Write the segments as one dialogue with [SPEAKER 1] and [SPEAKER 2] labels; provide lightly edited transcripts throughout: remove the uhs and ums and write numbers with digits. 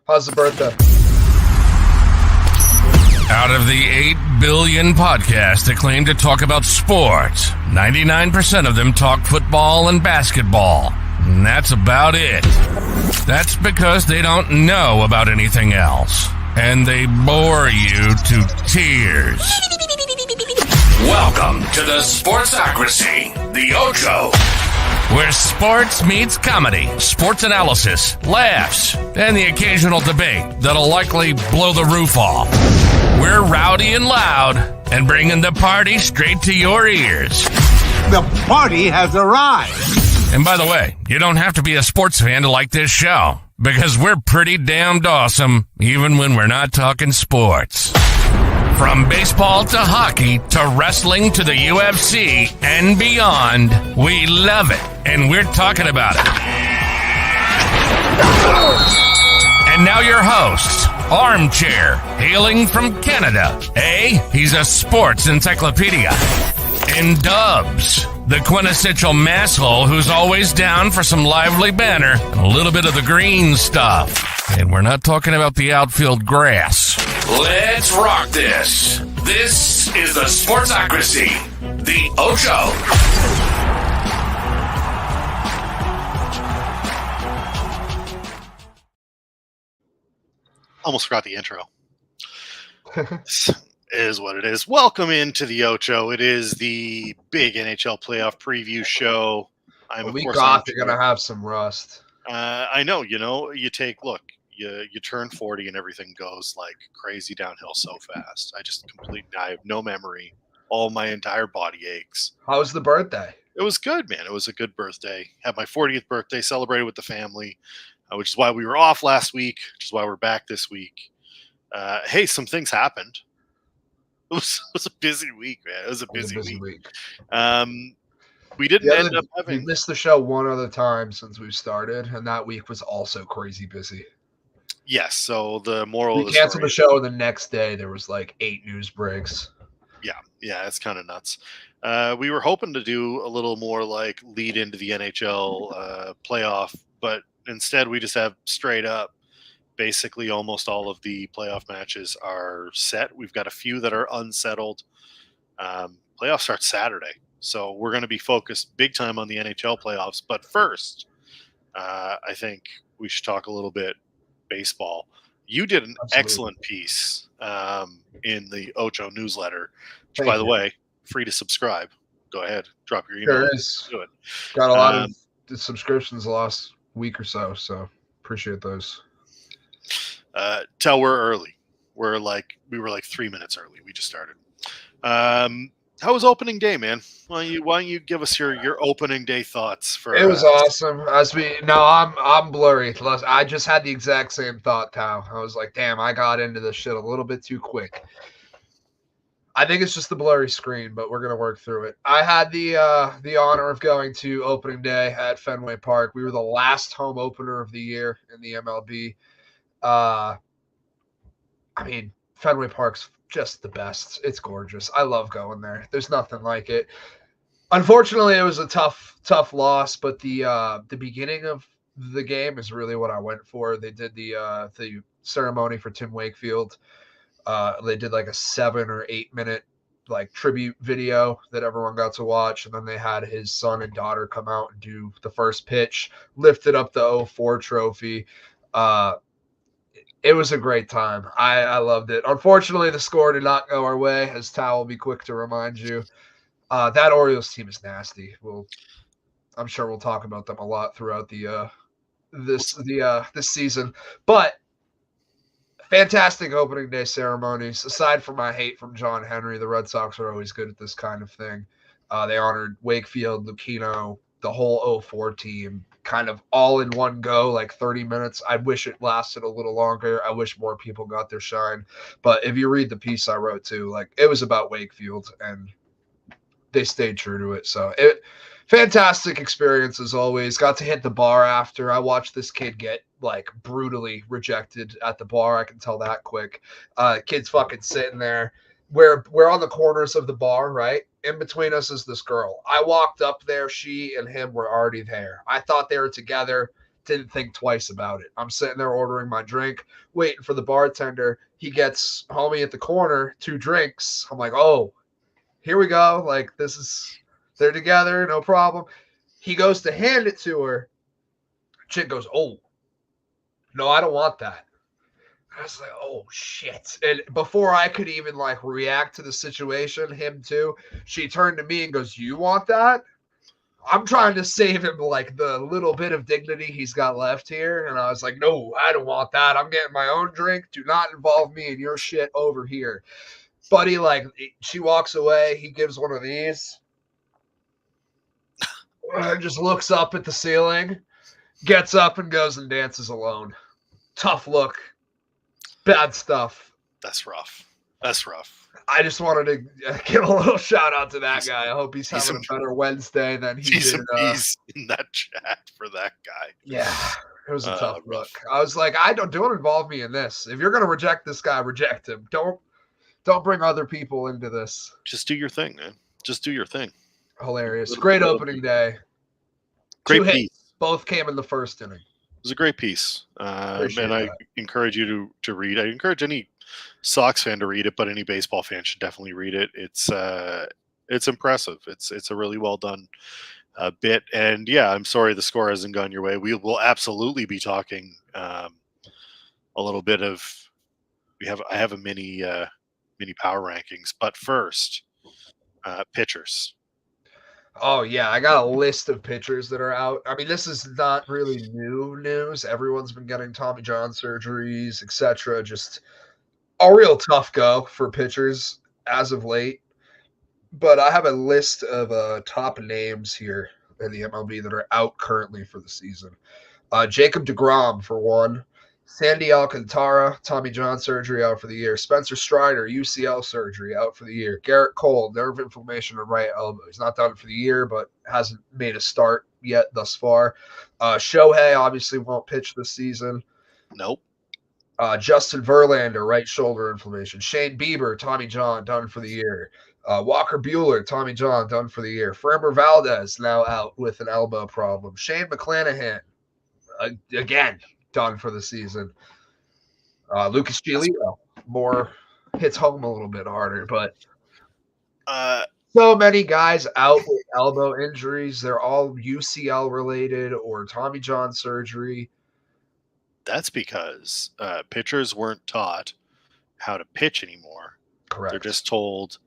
[SPEAKER 1] How's the birthday?
[SPEAKER 2] Out of the 8 billion podcasts that claim to talk about sports, 99% of them talk football and basketball. And that's about it. That's because they don't know about anything else. And they bore you to tears. Welcome to the Sportsocracy, the Ocho, where sports meets comedy, sports analysis, laughs, and the occasional debate that'll likely blow the roof off. We're rowdy and loud and bringing the party straight to your ears.
[SPEAKER 3] The party has arrived.
[SPEAKER 2] And by the way, you don't have to be a sports fan to like this show, because we're pretty damned awesome, even when we're not talking sports. From baseball to hockey to wrestling to the UFC and beyond, we love it, and we're talking about it. And now your hosts, Armchair, hailing from Canada. He's a sports encyclopedia. And Dubs, the quintessential masshole who's always down for some lively banter and a little bit of the green stuff. And we're not talking about the outfield grass. Let's rock this. This is the Sportsocracy, the Ocho.
[SPEAKER 4] Almost forgot the intro. Is what it is. Welcome into the Ocho. It is the big NHL playoff preview show.
[SPEAKER 1] You're going to have some rust.
[SPEAKER 4] I know, you turn 40 and everything goes like crazy downhill so fast. I have no memory. All my entire body aches.
[SPEAKER 1] How was the birthday?
[SPEAKER 4] It was good, man. It was a good birthday. Had my 40th birthday, celebrated with the family, which is why we were off last week, which is why we're back this week. Hey, some things happened. It was a busy week, man. It was a busy week. We didn't end up having...
[SPEAKER 1] We missed the show one other time since we started, and that week was also crazy busy.
[SPEAKER 4] Yes, so the moral
[SPEAKER 1] of the story... We canceled the show, and the next day there was like 8 news breaks.
[SPEAKER 4] Yeah, it's kind of nuts. We were hoping to do a little more like lead into the NHL playoff, but instead we just have straight up. Basically, almost all of the playoff matches are set. We've got a few that are unsettled. Playoffs start Saturday, so we're going to be focused big time on the NHL playoffs. But first, I think we should talk a little bit baseball. You did an excellent piece in the Ocho newsletter, which, by the way, free to subscribe. Go ahead, drop your email.
[SPEAKER 1] Sure is. Do it. Got a lot of subscriptions the last week or so appreciate those.
[SPEAKER 4] Tell we're early. We were like 3 minutes early. We just started. How was opening day, man? Why don't you give us your opening day thoughts?
[SPEAKER 1] It was awesome. I'm blurry. I just had the exact same thought, Tao. I was like, damn, I got into this shit a little bit too quick. I think it's just the blurry screen, but we're gonna work through it. I had the honor of going to opening day at Fenway Park. We were the last home opener of the year in the MLB. Fenway Park's just the best. It's gorgeous. I love going there. There's nothing like it. Unfortunately, it was a tough loss, but the beginning of the game is really what I went for. They did the ceremony for Tim Wakefield. They did like a 7 or 8 minute like tribute video that everyone got to watch, and then they had his son and daughter come out and do the first pitch, lifted up the 04 trophy. It was a great time. I loved it. Unfortunately, the score did not go our way, as Tal will be quick to remind you. That Orioles team is nasty. I'm sure we'll talk about them a lot throughout this season. But fantastic opening day ceremonies. Aside from my hate from John Henry, the Red Sox are always good at this kind of thing. They honored Wakefield, Lucchino, the whole 04 team, kind of all in one go, like 30 minutes. I wish it lasted a little longer. I wish more people got their shine. But if you read the piece I wrote too, like it was about Wakefield and they stayed true to it. So fantastic experience as always. Got to hit the bar after. I watched this kid get like brutally rejected at the bar. I can tell that quick. Kid's fucking sitting there. We're on the corners of the bar, right? In between us is this girl. I walked up there. She and him were already there. I thought they were together. didn't think twice about it. I'm sitting there ordering my drink, waiting for the bartender. He gets homie at the corner, 2 drinks. I'm like, oh, here we go. Like, they're together, no problem. He goes to hand it to her. Chick goes, oh, no, I don't want that. I was like, oh, shit. And before I could even, like, react to the situation, him too, she turned to me and goes, you want that? I'm trying to save him, like, the little bit of dignity he's got left here. And I was like, no, I don't want that. I'm getting my own drink. Do not involve me in your shit over here. Buddy, like, she walks away. He gives one of these. Just looks up at the ceiling, gets up and goes and dances alone. Tough look. Bad stuff.
[SPEAKER 4] That's rough. That's rough.
[SPEAKER 1] I just wanted to give a little shout out to that guy. I hope he's having a better Wednesday than he did.
[SPEAKER 4] He's in that chat for that guy.
[SPEAKER 1] Yeah, it was a tough look. I was like, don't involve me in this. If you're gonna reject this guy, reject him. Don't bring other people into this.
[SPEAKER 4] Just do your thing, man. Just do your thing.
[SPEAKER 1] Hilarious. Great opening day.
[SPEAKER 4] Great piece.
[SPEAKER 1] Both came in the first inning.
[SPEAKER 4] It was a great piece. And I
[SPEAKER 1] that.
[SPEAKER 4] encourage you to read. I encourage any Sox fan to read it, but any baseball fan should definitely read it. It's impressive. It's a really well done bit. And yeah, I'm sorry the score hasn't gone your way. We will absolutely be talking a little bit of. I have a mini power rankings, but first, pitchers.
[SPEAKER 1] Oh, yeah. I got a list of pitchers that are out. I mean, this is not really new news. Everyone's been getting Tommy John surgeries, etc. Just a real tough go for pitchers as of late. But I have a list of top names here in the MLB that are out currently for the season. Jacob deGrom, for one. Sandy Alcantara, Tommy John surgery, out for the year. Spencer Strider, UCL surgery, out for the year. Garrett Cole, nerve inflammation in right elbow. He's not done for the year, but hasn't made a start yet thus far. Shohei obviously won't pitch this season.
[SPEAKER 4] Nope.
[SPEAKER 1] Justin Verlander, right shoulder inflammation. Shane Bieber, Tommy John, done for the year. Walker Buehler, Tommy John, done for the year. Framber Valdez, now out with an elbow problem. Shane McClanahan, again, done for the season. Lucas Giolito, more hits home a little bit harder, but so many guys out with elbow injuries. They're all UCL related or Tommy John surgery.
[SPEAKER 4] That's because pitchers weren't taught how to pitch anymore.
[SPEAKER 1] Correct.
[SPEAKER 4] They're just told,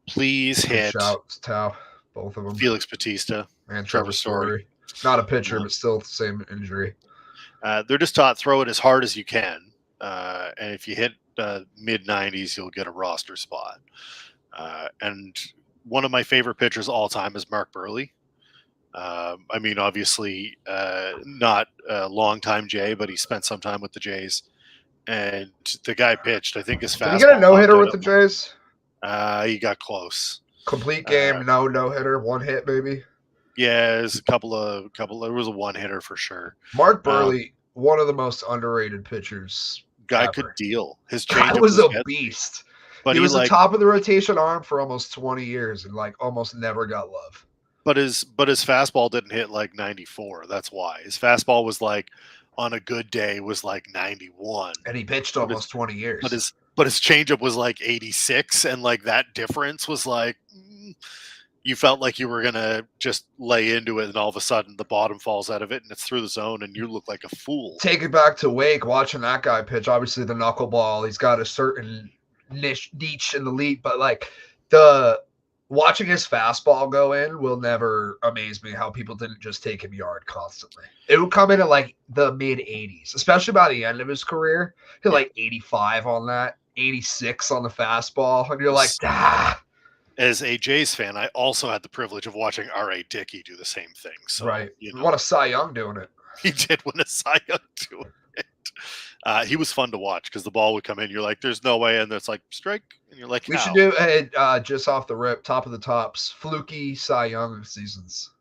[SPEAKER 4] please hit.
[SPEAKER 1] Shouts, Tao, both of them.
[SPEAKER 4] Felix Bautista
[SPEAKER 1] and Trevor Story. Not a pitcher, but still the same injury.
[SPEAKER 4] They're just taught throw it as hard as you can, and if you hit mid 90s, you'll get a roster spot. And one of my favorite pitchers all time is Mark Burley. I mean, obviously, not a long time Jay, but he spent some time with the Jays, and the guy pitched. I think his fastball.
[SPEAKER 1] Did he get a no-hitter with the Jays?
[SPEAKER 4] He got close.
[SPEAKER 1] Complete game, no-hitter, one hit maybe.
[SPEAKER 4] Yeah, there's a couple. There was a one hitter for sure.
[SPEAKER 1] Mark Burley, one of the most underrated pitchers.
[SPEAKER 4] Guy
[SPEAKER 1] ever.
[SPEAKER 4] Could deal. His
[SPEAKER 1] guy was a beast.
[SPEAKER 4] But
[SPEAKER 1] he was the top of the rotation arm for almost 20 years and like almost never got love.
[SPEAKER 4] But his fastball didn't hit like 94. That's why his fastball was like on a good day was like 91.
[SPEAKER 1] And he pitched almost 20 years.
[SPEAKER 4] But his changeup was like 86, and like that difference was like. You felt like you were going to just lay into it, and all of a sudden the bottom falls out of it, and it's through the zone, and you look like a fool.
[SPEAKER 1] Take it back to Wake, watching that guy pitch. Obviously, the knuckleball, he's got a certain niche in the league, but like watching his fastball go in will never amaze me how people didn't just take him yard constantly. It would come in at like the mid-80s, especially by the end of his career. He had like 85 on that, 86 on the fastball, and you're like, ah.
[SPEAKER 4] As a Jays fan, I also had the privilege of watching R.A. Dickey do the same thing. So,
[SPEAKER 1] right. You won a Cy Young doing it.
[SPEAKER 4] He did win a Cy Young doing it. He was fun to watch because the ball would come in. You're like, there's no way. And it's like, strike. And you're like,
[SPEAKER 1] we should do just off the rip, top of the tops, fluky Cy Young seasons.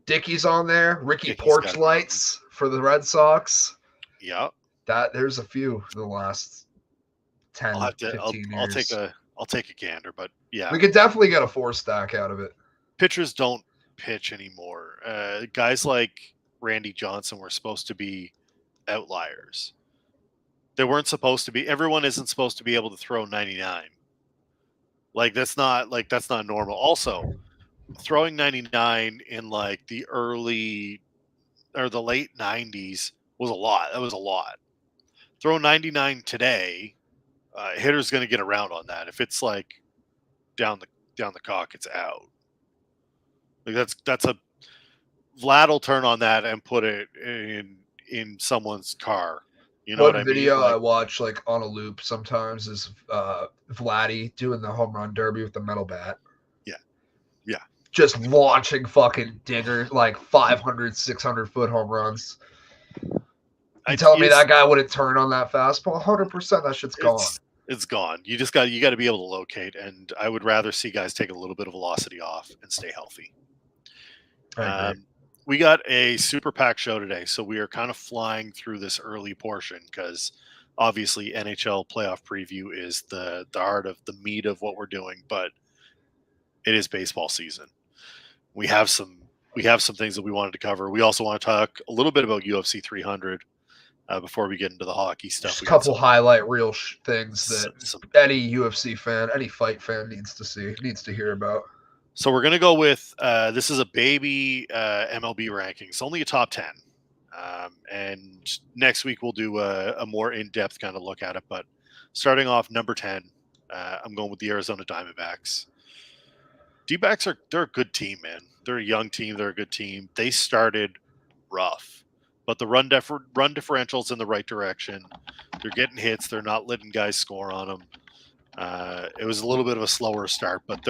[SPEAKER 1] Dickey's on there. Ricky Porch Lights for the Red Sox.
[SPEAKER 4] Yeah.
[SPEAKER 1] There's a few for the last 10, 15 years.
[SPEAKER 4] I'll take a gander, but yeah.
[SPEAKER 1] We could definitely get a 4-stack out of it.
[SPEAKER 4] Pitchers don't pitch anymore. Guys like Randy Johnson were supposed to be outliers. They weren't supposed to be. Everyone isn't supposed to be able to throw 99. That's not normal. Also, throwing 99 in like the early or the late 90s was a lot. That was a lot. Throw 99 today, hitter's going to get around on that. If it's like down the cock, it's out. Like that's a Vlad will turn on that and put it in someone's car. You know what I mean?
[SPEAKER 1] Video I watch like on a loop sometimes is Vladdy doing the home run derby with the metal bat.
[SPEAKER 4] Yeah.
[SPEAKER 1] Just launching fucking dinger like 500, 600-foot home runs. You telling me that guy wouldn't turn on that fastball? 100%, that shit's gone.
[SPEAKER 4] It's gone. You got to be able to locate, and I would rather see guys take a little bit of velocity off and stay healthy. We got a super packed show today, so we are kind of flying through this early portion because obviously NHL playoff preview is the heart of the meat of what we're doing, but it is baseball season. We have some things that we wanted to cover. We also want to talk a little bit about UFC 300 before we get into the hockey stuff.
[SPEAKER 1] Just a couple highlight reel things that any UFC fan, any fight fan needs to hear about.
[SPEAKER 4] So we're going to go with, this is a baby MLB rankings, only a top 10. And next week we'll do a more in-depth kind of look at it. But starting off number 10, I'm going with the Arizona Diamondbacks. D-backs they're a good team, man. They're a young team. They're a good team. They started rough, but the run differential's in the right direction. They're getting hits. They're not letting guys score on them. It was a little bit of a slower start, but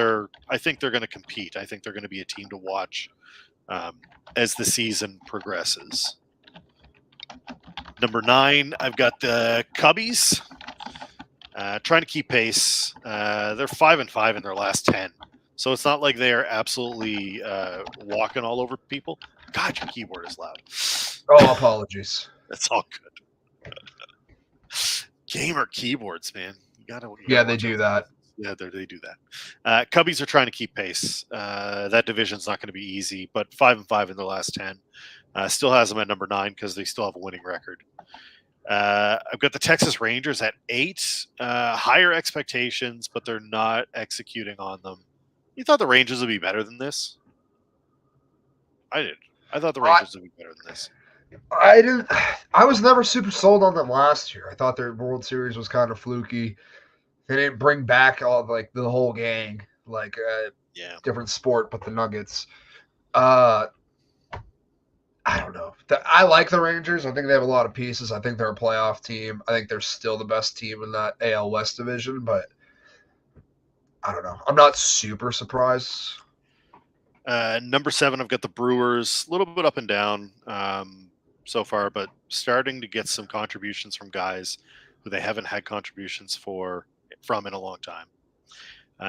[SPEAKER 4] I think they're going to compete. I think they're going to be a team to watch as the season progresses. Number 9, I've got the Cubbies trying to keep pace. They're 5-5 in their last 10. So it's not like they are absolutely walking all over people. God, your keyboard is loud.
[SPEAKER 1] Oh, apologies.
[SPEAKER 4] That's all good. Gamer keyboards, man.
[SPEAKER 1] They do that.
[SPEAKER 4] Yeah, they do that. Cubbies are trying to keep pace. That division's not going to be easy, but 5-5 in their last 10. Still has them at number 9 because they still have a winning record. I've got the Texas Rangers at 8. Higher expectations, but they're not executing on them. You thought the Rangers would be better than this? I did. I thought the Rangers would be better than this.
[SPEAKER 1] I didn't. I was never super sold on them last year. I thought their World Series was kind of fluky. They didn't bring back all like the whole gang, different sport, but the Nuggets. I don't know. I like the Rangers. I think they have a lot of pieces. I think they're a playoff team. I think they're still the best team in that AL West division, but I don't know. I'm not super surprised.
[SPEAKER 4] Number 7, I've got the Brewers. A little bit up and down so far, but starting to get some contributions from guys who they haven't had contributions from in a long time.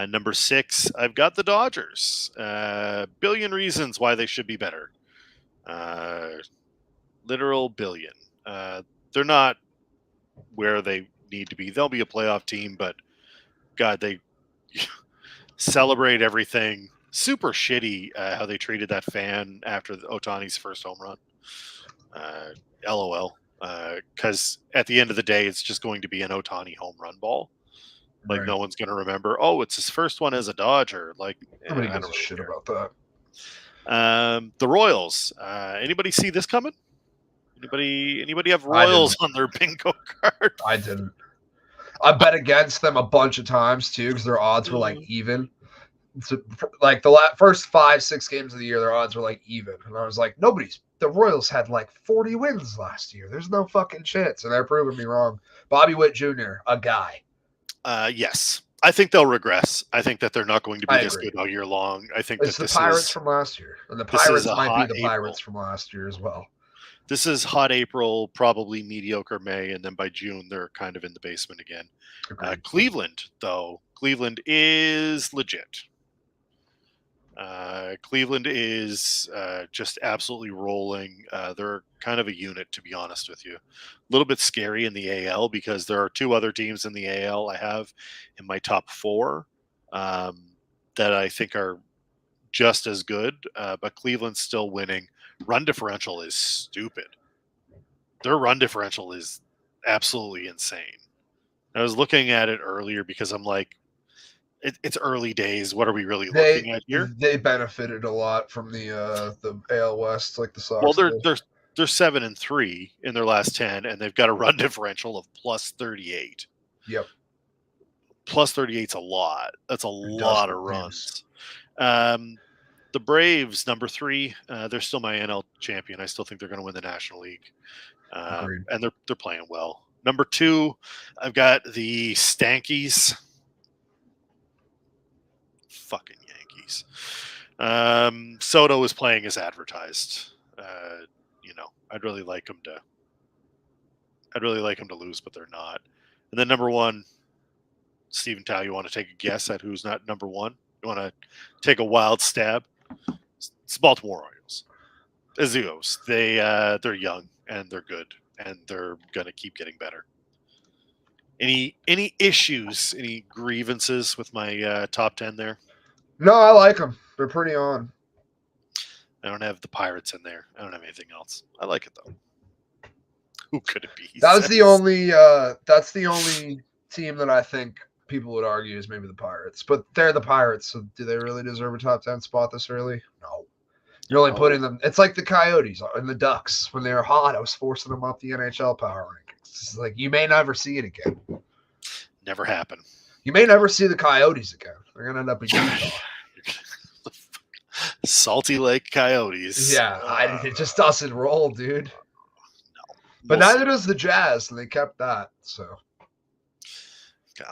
[SPEAKER 4] Number 6, I've got the Dodgers. Billion reasons why they should be better. Literal billion. They're not where they need to be. They'll be a playoff team, but God, they celebrate everything. Super shitty how they treated that fan after Ohtani's first home run. LOL. Because at the end of the day, it's just going to be an Ohtani home run ball. Like, right. No one's going to remember, it's his first one as a Dodger. Like,
[SPEAKER 1] nobody gives a shit about that.
[SPEAKER 4] The Royals. Anybody see this coming? Anybody have Royals on their bingo card?
[SPEAKER 1] I didn't. I bet against them a bunch of times too because their odds were like even. So, like the first 5-6 games of the year, their odds were like even, and I was like, the Royals had like 40 wins last year. There's no fucking chance, and they're proving me wrong. Bobby Witt Jr., a guy.
[SPEAKER 4] Yes. I think they'll regress. I think that they're not going to be this good all year long. I think
[SPEAKER 1] it's the Pirates from last year, and the Pirates might be the Pirates from last year as well.
[SPEAKER 4] This is hot April, probably mediocre May, and then by June they're kind of in the basement again. Cleveland, though, Cleveland is legit. Cleveland is just absolutely rolling. They're kind of a unit, to be honest with you. A little bit scary in the AL because there are 2 other teams in the AL I have in my top 4 that I think are just as good, but Cleveland's still winning. run differential is stupid. Their run differential is absolutely insane. I was looking at it earlier because I'm like, it's early days. What are we really looking at here?
[SPEAKER 1] They benefited a lot from the AL West, like the
[SPEAKER 4] Well,
[SPEAKER 1] Sox did.
[SPEAKER 4] they're 7-3 in their last 10, and they've got a run differential of plus 38.
[SPEAKER 1] Yep.
[SPEAKER 4] Plus 38's a lot. That's a lot of runs. The Braves, number 3, they're still my NL champion. I still think they're going to win the National League, and they're playing well. Number 2, I've got the Stankies. Fucking Yankees. Soto is playing as advertised. I'd really like them to lose, but they're not. And then number 1, Stephen Tao, you want to take a guess at who's not number 1? You want to take a wild stab? It's Baltimore Orioles. Azuos. They're young and they're good and they're gonna keep getting better. Any issues? Any grievances with my top 10 there?
[SPEAKER 1] No, I like them. They're pretty on.
[SPEAKER 4] I don't have the Pirates in there. I don't have anything else. I like it though. Who could it be?
[SPEAKER 1] That's the only team that I think people would argue is maybe the Pirates. But they're the Pirates, so do they really deserve a top 10 spot this early? No. You're only putting them. It's like the Coyotes and the Ducks. When they were hot, I was forcing them up the NHL power rankings. It's like you may never see it again.
[SPEAKER 4] Never happen.
[SPEAKER 1] You may never see the Coyotes again. They're gonna end up in Utah.
[SPEAKER 4] Salty Lake Coyotes.
[SPEAKER 1] Yeah, it just doesn't roll, dude.
[SPEAKER 4] No.
[SPEAKER 1] But neither does the Jazz, and they kept that. So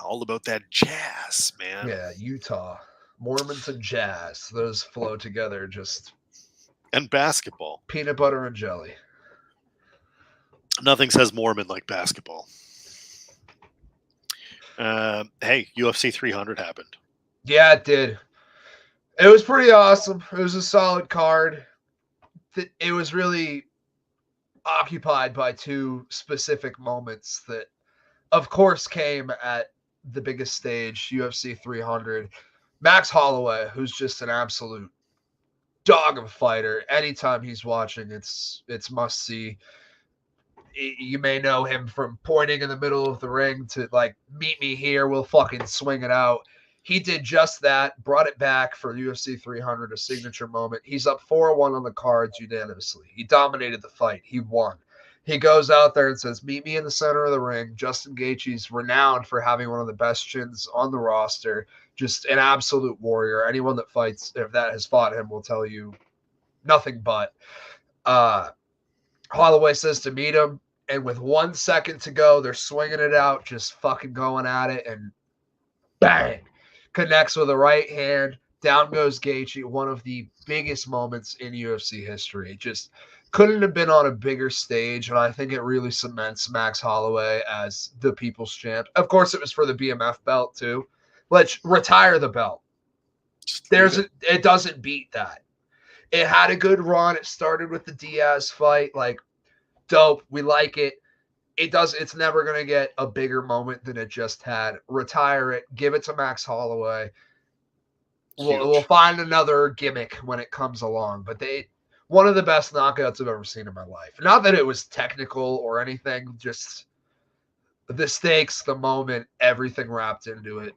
[SPEAKER 4] all about that jazz, man.
[SPEAKER 1] Yeah, Utah, Mormons and Jazz. Those flow together just.
[SPEAKER 4] And basketball.
[SPEAKER 1] Peanut butter and jelly.
[SPEAKER 4] Nothing says Mormon like basketball. Hey, UFC 300 happened.
[SPEAKER 1] Yeah, it did. It was pretty awesome. It was a solid card. It was really occupied by 2 specific moments that, of course, came at the biggest stage, UFC 300. Max Holloway, who's just an absolute dog of a fighter. Anytime he's watching, it's must see. You may know him from pointing in the middle of the ring to like, meet me here, we'll fucking swing it out. He did just that, brought it back for UFC 300, a signature moment. He's up 4-1 on the cards unanimously. He dominated the fight. He won. He goes out there and says, meet me in the center of the ring. Justin Gaethje's renowned for having one of the best chins on the roster. Just an absolute warrior. Anyone that fights, if that has fought him, will tell you nothing but. Holloway says to meet him, and with 1 second to go, they're swinging it out, just fucking going at it, and bang! Connects with a right hand. Down goes Gaethje. One of the biggest moments in UFC history. It just couldn't have been on a bigger stage, and I think it really cements Max Holloway as the people's champ. Of course, it was for the BMF belt too. Let's retire the belt. It doesn't beat that. It had a good run. It started with the Diaz fight, like dope. We like it. It's never going to get a bigger moment than it just had. Retire it. Give it to Max Holloway. We'll find another gimmick when it comes along. But one of the best knockouts I've ever seen in my life. Not that it was technical or anything. Just the stakes, the moment, everything wrapped into it.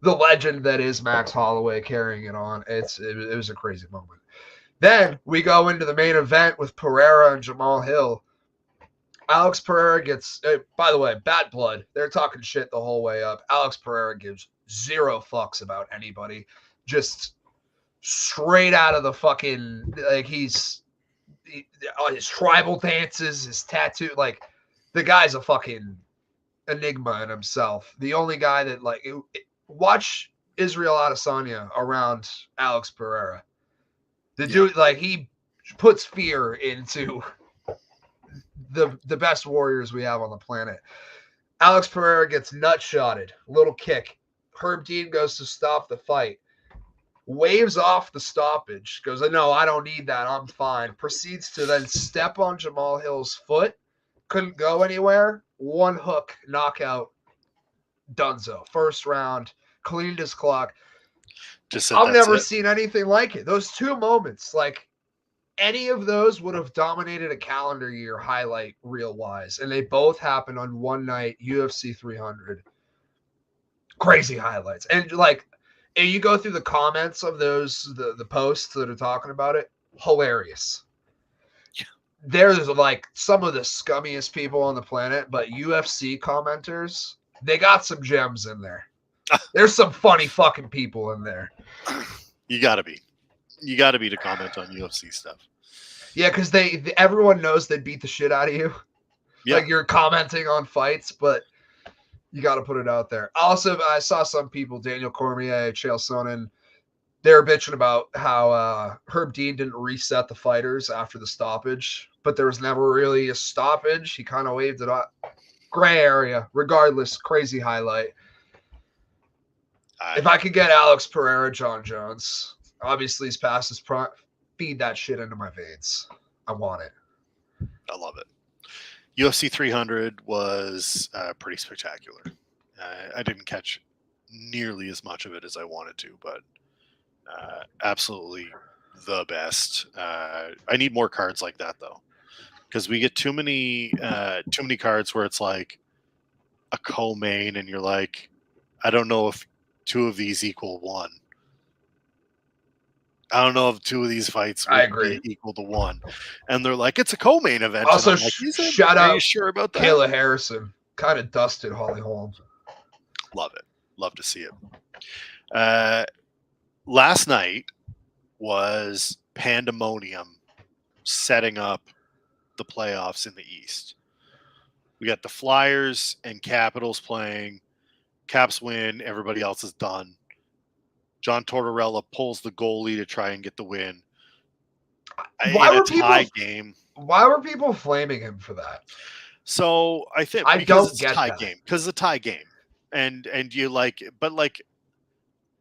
[SPEAKER 1] The legend that is Max Holloway carrying it on. It was a crazy moment. Then we go into the main event with Pereira and Jamal Hill. Alex Pereira gets, by the way, bad blood. They're talking shit the whole way up. Alex Pereira gives 0 fucks about anybody. Just straight out of the fucking, like his tribal dances, his tattoo. Like, the guy's a fucking enigma in himself. The only guy that, like, watch Israel Adesanya around Alex Pereira. The dude, like, he puts fear into the best warriors we have on the planet. Alex Pereira gets nut-shotted. Little kick. Herb Dean goes to stop the fight. Waves off the stoppage. Goes, no, I don't need that. I'm fine. Proceeds to then step on Jamal Hill's foot. Couldn't go anywhere. 1 hook, knockout. Dunzo. First round. Cleaned his clock. I've never seen anything like it. Those 2 moments, like, any of those would have dominated a calendar year highlight reel wise, and they both happened on one night. UFC 300, crazy highlights, and like, and you go through the comments of those the posts that are talking about it, hilarious. There's like some of the scummiest people on the planet, but UFC commenters, they got some gems in there. There's some funny fucking people in there.
[SPEAKER 4] You gotta be to comment on UFC stuff.
[SPEAKER 1] Yeah, because everyone knows they beat the shit out of you.
[SPEAKER 4] Yeah.
[SPEAKER 1] Like you're commenting on fights, but you got to put it out there. Also, I saw some people, Daniel Cormier, Chael Sonnen, they're bitching about how Herb Dean didn't reset the fighters after the stoppage, but there was never really a stoppage. He kind of waved it up. Gray area. Regardless, crazy highlight. If I could get Alex Pereira, John Jones, obviously he's past his prime, feed that shit into my veins. I want it.
[SPEAKER 4] I love it. UFC 300 was pretty spectacular. I didn't catch nearly as much of it as I wanted to, but absolutely the best. I need more cards like that though, because we get too many cards where it's like a co-main, and you're like, I don't know if two of these equal one. I don't know if two of these fights would be equal to one. And they're like, it's a co-main event.
[SPEAKER 1] Also,
[SPEAKER 4] like,
[SPEAKER 1] shout out,
[SPEAKER 4] are you sure about that?
[SPEAKER 1] Kayla Harrison kind of dusted Holly Holm.
[SPEAKER 4] Love it. Love to see it. Last night was pandemonium setting up the playoffs in the East. We got the Flyers and Capitals playing. Caps win. Everybody else is done. John Tortorella pulls the goalie to try and get the win.
[SPEAKER 1] Why were
[SPEAKER 4] Why
[SPEAKER 1] were people flaming him for that?
[SPEAKER 4] So I think
[SPEAKER 1] don't get that.
[SPEAKER 4] Because it's a tie game, and you like, but like,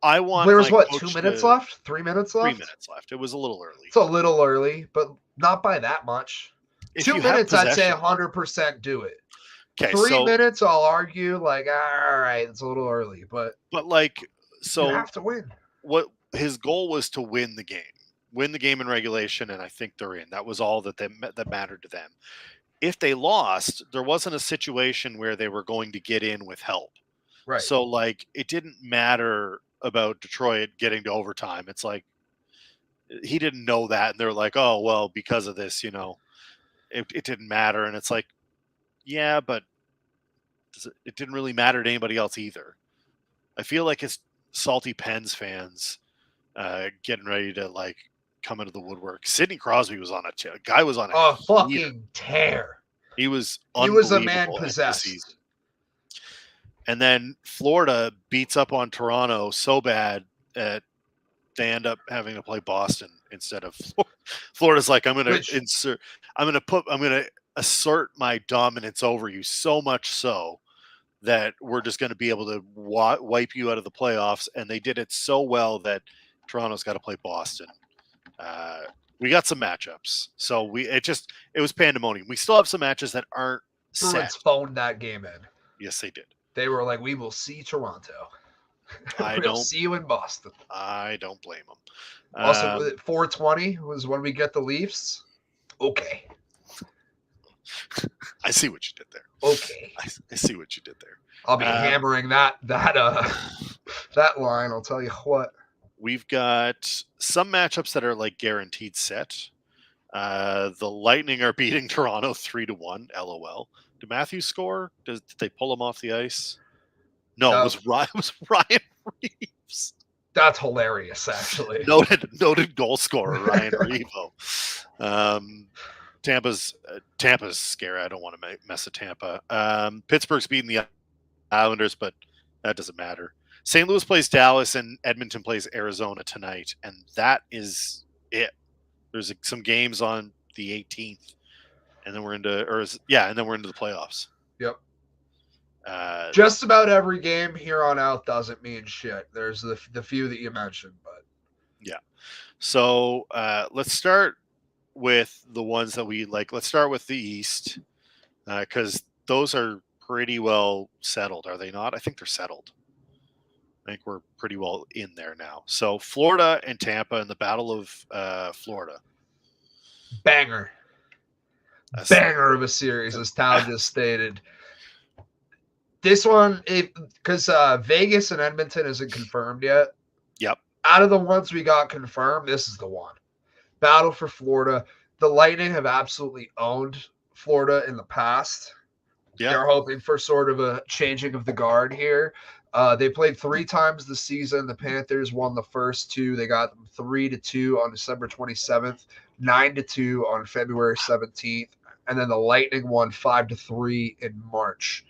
[SPEAKER 4] I want.
[SPEAKER 1] There was what, 2 minutes left? 3 minutes left?
[SPEAKER 4] 3 minutes left. It was a little early.
[SPEAKER 1] It's a little early, but not by that much.
[SPEAKER 4] If
[SPEAKER 1] 2 minutes, I'd say 100% do it.
[SPEAKER 4] Okay,
[SPEAKER 1] 3 minutes, I'll argue like, all right, it's a little early, but
[SPEAKER 4] like, so
[SPEAKER 1] you have to win.
[SPEAKER 4] What his goal was to win the game in regulation, and I think they're in. That was all that mattered to them. If they lost, there wasn't a situation where they were going to get in with help.
[SPEAKER 1] Right.
[SPEAKER 4] So like, it didn't matter about Detroit getting to overtime. It's like he didn't know that, and they're like, oh well, because of this, it didn't matter. And it's like, yeah, but it didn't really matter to anybody else either. I feel like it's salty Pens fans getting ready to like come into the woodwork. Sidney Crosby was on a
[SPEAKER 1] fucking tear.
[SPEAKER 4] He was
[SPEAKER 1] a man possessed.
[SPEAKER 4] And then Florida beats up on Toronto so bad that they end up having to play Boston instead of Florida's like, I'm going to assert my dominance over you, so much so that we're just going to be able to wipe you out of the playoffs. And they did it so well that Toronto's got to play Boston. We got some matchups. So it was pandemonium. We still have some matches that aren't set.
[SPEAKER 1] Bruins phoned that game in.
[SPEAKER 4] Yes, they did.
[SPEAKER 1] They were like, we will see Toronto. We'll see you in Boston.
[SPEAKER 4] I don't blame them.
[SPEAKER 1] Also, 420 was when we get the Leafs. Okay.
[SPEAKER 4] I see what you did there.
[SPEAKER 1] Okay.
[SPEAKER 4] I see what you did there.
[SPEAKER 1] I'll be hammering that line. I'll tell you what.
[SPEAKER 4] We've got some matchups that are like guaranteed set. The Lightning are beating Toronto 3-1. LOL. Did Matthews score? Did they pull him off the ice? No, it was Ryan Reeves.
[SPEAKER 1] That's hilarious, actually.
[SPEAKER 4] Noted goal scorer Ryan Reeves. Tampa's scary. I don't want to mess with Tampa. Pittsburgh's beating the Islanders, but that doesn't matter. St. Louis plays Dallas, and Edmonton plays Arizona tonight, and that is it. There's some games on the 18th, and then we're into the playoffs.
[SPEAKER 1] Yep. Just about every game here on out doesn't mean shit. There's the few that you mentioned, but
[SPEAKER 4] yeah. So let's start with the ones that we like. Let's start with the East, because those are pretty well settled, are they not? I think they're settled. I think we're pretty well in there now. So Florida and Tampa in the Battle of Florida.
[SPEAKER 1] Banger. Banger of a series, as Tao just stated. This one, because Vegas and Edmonton isn't confirmed yet.
[SPEAKER 4] Yep.
[SPEAKER 1] Out of the ones we got confirmed, this is the one. Battle for Florida. The Lightning have absolutely owned Florida in the past.
[SPEAKER 4] Yeah.
[SPEAKER 1] They're hoping for sort of a changing of the guard here. They played 3 times this season. The Panthers won the first 2. They got them 3-2 on December 27th, 9-2 on February 17th, and then the Lightning won 5-3 in March.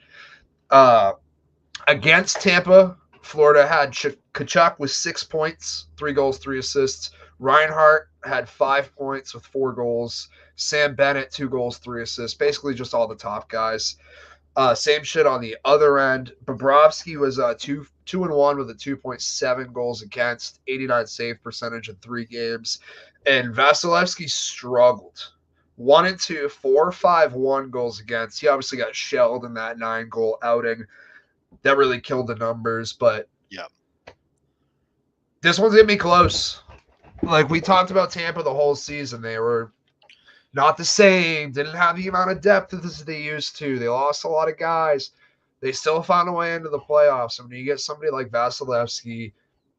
[SPEAKER 1] Against Tampa, Florida had Tkachuk with 6 points, 3 goals, 3 assists. Reinhart had 5 points with 4 goals. Sam Bennett, 2 goals, 3 assists. Basically just all the top guys. Same shit on the other end. Bobrovsky was 2-1 with a 2.7 goals against, 89 save percentage in 3 games. And Vasilevsky struggled. 1-2, 4-5-1 goals against. He obviously got shelled in that 9-goal outing. That really killed the numbers, but
[SPEAKER 4] yeah,
[SPEAKER 1] this one's gonna be close. Like we talked about Tampa the whole season, they were not the same. Didn't have the amount of depth as they used to. They lost a lot of guys. They still found a way into the playoffs. And when you get somebody like Vasilevsky,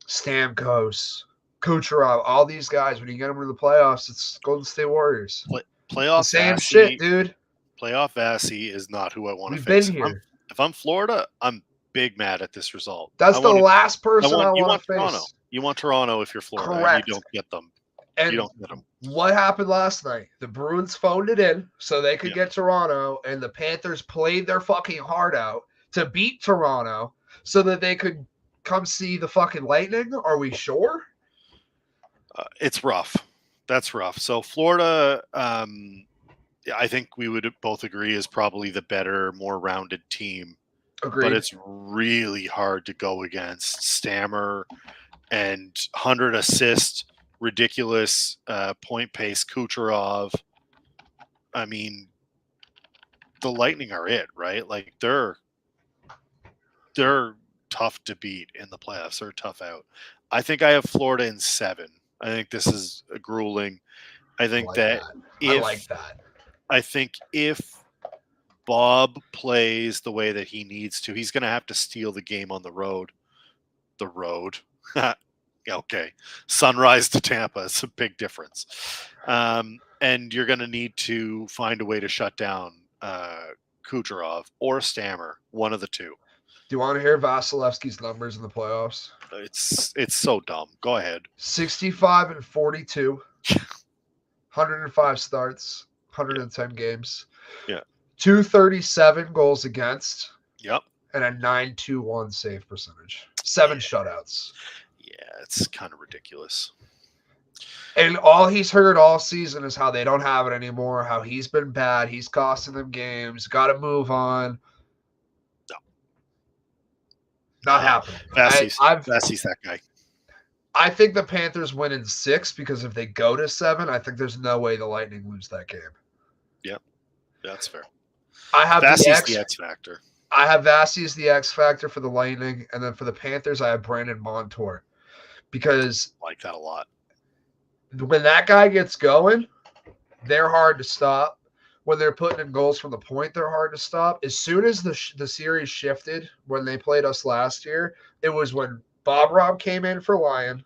[SPEAKER 1] Stamkos, Kucherov, all these guys, when you get them into the playoffs, it's Golden State Warriors.
[SPEAKER 4] Playoff
[SPEAKER 1] the same
[SPEAKER 4] Vasi,
[SPEAKER 1] shit, dude.
[SPEAKER 4] Playoff Vasi is not who I want to
[SPEAKER 1] We've
[SPEAKER 4] face.
[SPEAKER 1] been here.
[SPEAKER 4] If I'm Florida, I'm big mad at this result.
[SPEAKER 1] That's the last person I want to face.
[SPEAKER 4] Toronto. You want Toronto if you're Florida.
[SPEAKER 1] Correct.
[SPEAKER 4] And you don't get them.
[SPEAKER 1] And
[SPEAKER 4] you don't get them.
[SPEAKER 1] What happened last night? The Bruins phoned it in so they could get Toronto, and the Panthers played their fucking heart out to beat Toronto so that they could come see the fucking Lightning. Are we sure?
[SPEAKER 4] It's rough. That's rough. So Florida, I think we would both agree is probably the better, more rounded team.
[SPEAKER 1] Agreed.
[SPEAKER 4] But it's really hard to go against Stammer and 100 assist, ridiculous point pace Kucherov. I mean, the Lightning are it, right? Like they're tough to beat in the playoffs. They're tough out. I think I have Florida in 7. I think this is grueling. I think I like that. I think if Bob plays the way that he needs to, he's going to have to steal the game on the road. The road. Okay. Sunrise to Tampa. It's a big difference. And you're going to need to find a way to shut down Kucherov or Stammer, one of the two.
[SPEAKER 1] Do you want to hear Vasilevsky's numbers in the playoffs?
[SPEAKER 4] It's so dumb. Go ahead.
[SPEAKER 1] 65-42, 105 starts, 110 games.
[SPEAKER 4] Yeah.
[SPEAKER 1] 237 goals against.
[SPEAKER 4] Yep.
[SPEAKER 1] And a 921 save percentage. 7 shutouts.
[SPEAKER 4] Yeah, it's kind of ridiculous.
[SPEAKER 1] And all he's heard all season is how they don't have it anymore, how he's been bad, he's costing them games, got to move on.
[SPEAKER 4] No.
[SPEAKER 1] Not happening.
[SPEAKER 4] Vasi's that guy.
[SPEAKER 1] I think the Panthers win in 6 because if they go to 7, I think there's no way the Lightning lose that game.
[SPEAKER 4] Yep, that's fair.
[SPEAKER 1] I have
[SPEAKER 4] Vasi's the X factor.
[SPEAKER 1] I have Vasi as the X factor for the Lightning, and then for the Panthers, I have Brandon Montour because
[SPEAKER 4] I like that a lot.
[SPEAKER 1] When that guy gets going, they're hard to stop. When they're putting in goals from the point, they're hard to stop. As soon as the series shifted when they played us last year, it was when Bob Rob came in for Lyon.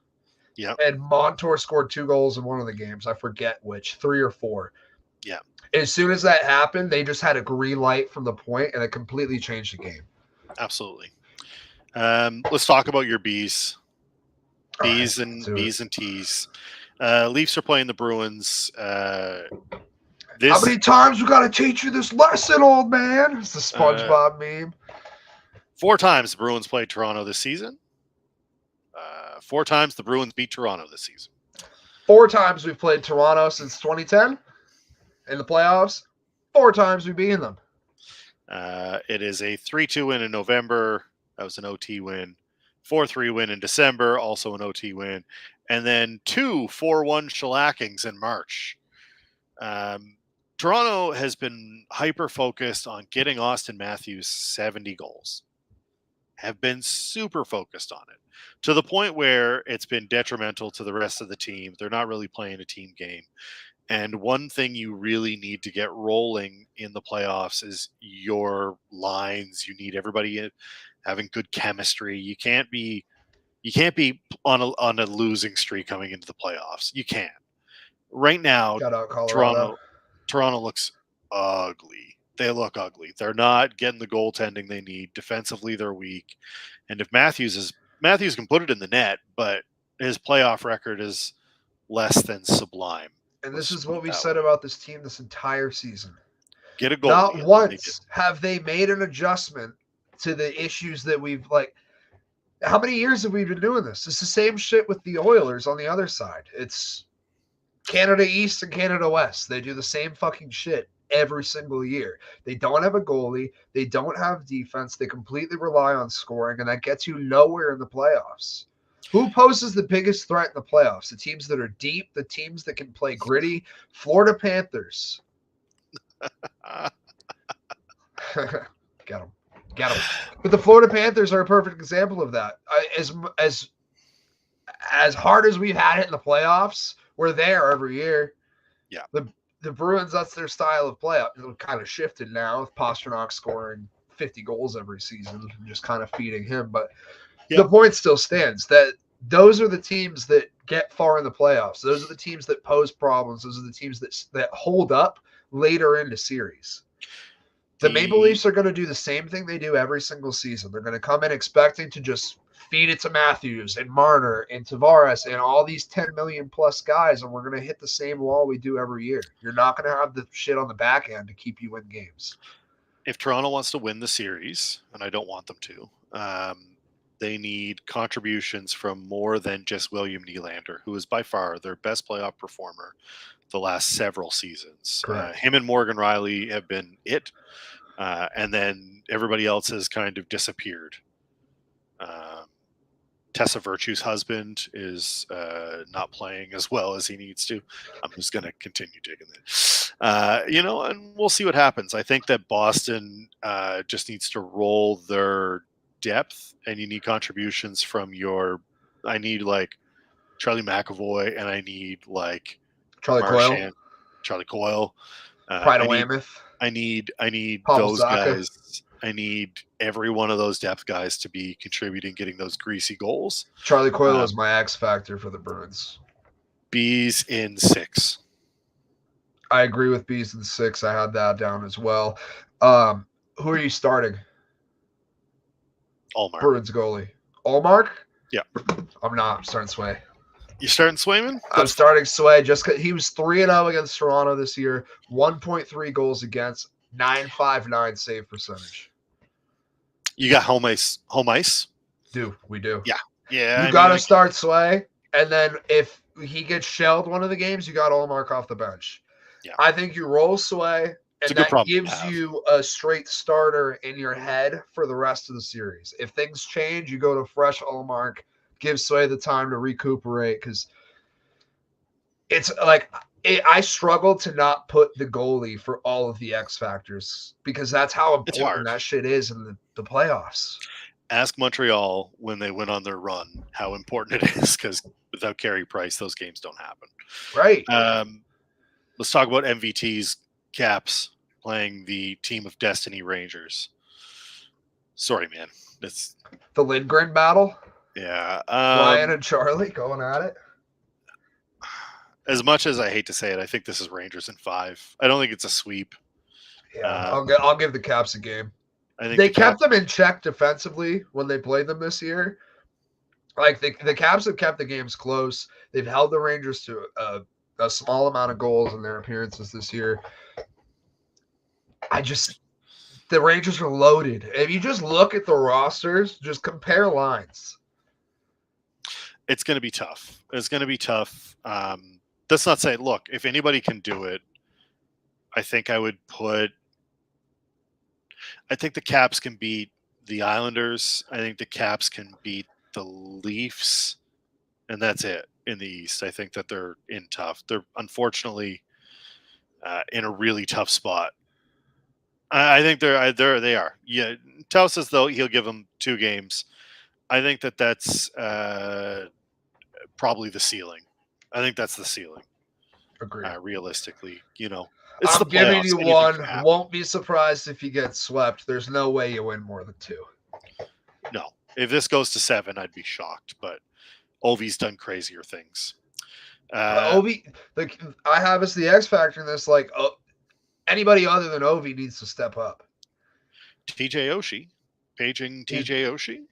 [SPEAKER 4] Yeah.
[SPEAKER 1] And Montour scored 2 goals in one of the games. I forget which, 3 or 4.
[SPEAKER 4] Yeah.
[SPEAKER 1] As soon as that happened, they just had a green light from the point, and it completely changed the game.
[SPEAKER 4] Absolutely. Let's talk about your B's. B's and T's. Leafs are playing the Bruins.
[SPEAKER 1] How many times we got to teach you this lesson, old man? It's the SpongeBob meme.
[SPEAKER 4] 4 times the Bruins played Toronto this season. 4 times the Bruins beat Toronto this season.
[SPEAKER 1] 4 times we've played Toronto since 2010 in the playoffs. 4 times we've beaten them.
[SPEAKER 4] It is a 3-2 win in November. That was an OT win. 4-3 win in December, also an OT win. And then 2 4-1 shellackings in March. Toronto has been hyper-focused on getting Austin Matthews 70 goals. Have been super focused on it to the point where it's been detrimental to the rest of the team. They're not really playing a team game. And one thing you really need to get rolling in the playoffs is your lines. You need everybody having good chemistry. You can't be on a losing streak coming into the playoffs. You can't. Right now,
[SPEAKER 1] Shout out Colorado.
[SPEAKER 4] Toronto looks ugly. They look ugly. They're not getting the goaltending they need. Defensively, they're weak. And if Matthews can put it in the net, but his playoff record is less than sublime.
[SPEAKER 1] And this is what we said about this team this entire season.
[SPEAKER 4] Get a goalie.
[SPEAKER 1] Not once have they made an adjustment to the issues that we've like. How many years have we been doing this? It's the same shit with the Oilers on the other side. It's Canada East and Canada West. They do the same fucking shit every single year. They don't have a goalie. They don't have defense. They completely rely on scoring, and that gets you nowhere in the playoffs. Who poses the biggest threat in the playoffs? The teams that are deep, the teams that can play gritty. Florida Panthers. Get them. But the Florida Panthers are a perfect example of that. As hard as we've had it in the playoffs, we're there every year.
[SPEAKER 4] Yeah.
[SPEAKER 1] The Bruins, that's their style of play. It's kind of shifted now with Pasternak scoring 50 goals every season and just kind of feeding him. But the point still stands that those are the teams that get far in the playoffs. Those are the teams that pose problems. Those are the teams that hold up later into series. The Maple Leafs are going to do the same thing they do every single season. They're going to come in expecting to just feed it to Matthews and Marner and Tavares and all these 10 million plus guys, and we're going to hit the same wall we do every year. You're not going to have the shit on the back end to keep you in games.
[SPEAKER 4] If Toronto wants to win the series, and I don't want them to, they need contributions from more than just William Nylander, who is by far their best playoff performer the last several seasons. Him and Morgan Riley have been it, and then everybody else has kind of disappeared. Tessa Virtue's husband is not playing as well as he needs to. I'm just going to continue digging it. And we'll see what happens. I think that Boston just needs to roll their depth, and you need contributions from I need like Charlie McAvoy, and I need like
[SPEAKER 1] Charlie
[SPEAKER 4] Coyle.
[SPEAKER 1] Pride of Weymouth.
[SPEAKER 4] I need
[SPEAKER 1] Paul
[SPEAKER 4] those
[SPEAKER 1] Zacha.
[SPEAKER 4] guys. I need every one of those depth guys to be contributing, getting those greasy goals.
[SPEAKER 1] Charlie Coyle is my X factor for the Bruins.
[SPEAKER 4] Bees in 6.
[SPEAKER 1] I agree with Bees in 6. I had that down as well. Who are you starting?
[SPEAKER 4] Allmark.
[SPEAKER 1] Bruins goalie. Allmark?
[SPEAKER 4] Yeah.
[SPEAKER 1] I'm not. I'm starting Sway.
[SPEAKER 4] You starting Swayman?
[SPEAKER 1] I'm starting Sway just because he was 3-0 against Toronto this year, 1.3 goals against, 9.59 save percentage.
[SPEAKER 4] You got home ice?
[SPEAKER 1] We do.
[SPEAKER 4] Yeah.
[SPEAKER 1] You got to start Sway, and then if he gets shelled one of the games, you got Allmark off the bench.
[SPEAKER 4] Yeah.
[SPEAKER 1] I think you roll Sway, and that gives you a straight starter in your head for the rest of the series. If things change, you go to fresh Allmark, give Sway the time to recuperate, because it's like I struggle to not put the goalie for all of the X factors because that's how important that shit is in the playoffs.
[SPEAKER 4] Ask Montreal when they went on their run how important it is, because without Carey Price, those games don't happen.
[SPEAKER 1] Right.
[SPEAKER 4] Let's talk about MVT's Caps playing the Team of Destiny Rangers. Sorry, man. It's
[SPEAKER 1] the Lindgren battle.
[SPEAKER 4] Yeah.
[SPEAKER 1] Ryan and Charlie going at it.
[SPEAKER 4] As much as I hate to say it, I think this is Rangers in 5. I don't think it's a sweep.
[SPEAKER 1] Yeah, I'll give the Caps a game.
[SPEAKER 4] I think
[SPEAKER 1] they kept them in check defensively when they played them this year. Like the Caps have kept the games close. They've held the Rangers to a small amount of goals in their appearances this year. The Rangers are loaded. If you just look at the rosters, just compare lines.
[SPEAKER 4] It's going to be tough. Let's not say, look, if anybody can do it, I think the Caps can beat the Islanders. I think the Caps can beat the Leafs, and that's it in the East. I think that they're in tough. They're unfortunately in a really tough spot. I think they are. Yeah, Tao says though he'll give them 2 games. I think that's probably the ceiling. I think that's the ceiling.
[SPEAKER 1] Agreed.
[SPEAKER 4] Realistically,
[SPEAKER 1] I'm
[SPEAKER 4] the
[SPEAKER 1] giving
[SPEAKER 4] playoffs.
[SPEAKER 1] you
[SPEAKER 4] Anything
[SPEAKER 1] one.
[SPEAKER 4] can happen.
[SPEAKER 1] Won't be surprised if you get swept. There's no way you win more than 2.
[SPEAKER 4] No, if this goes to 7, I'd be shocked. But Ovi's done crazier things.
[SPEAKER 1] Ovi, I have as the X factor in this. Anybody other than Ovi needs to step up.
[SPEAKER 4] TJ Oshie, paging TJ Oshie.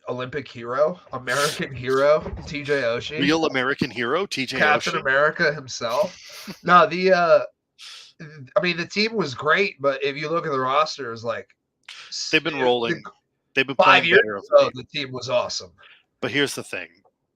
[SPEAKER 1] Olympic hero, American hero, TJ Oshie.
[SPEAKER 4] Real American hero, TJ
[SPEAKER 1] Captain
[SPEAKER 4] Oshie.
[SPEAKER 1] America himself. No, the team was great, but if you look at the roster, it's like
[SPEAKER 4] they've been rolling. They've been
[SPEAKER 1] 5
[SPEAKER 4] playing
[SPEAKER 1] years
[SPEAKER 4] better.
[SPEAKER 1] ago, the team was awesome.
[SPEAKER 4] But here's the thing.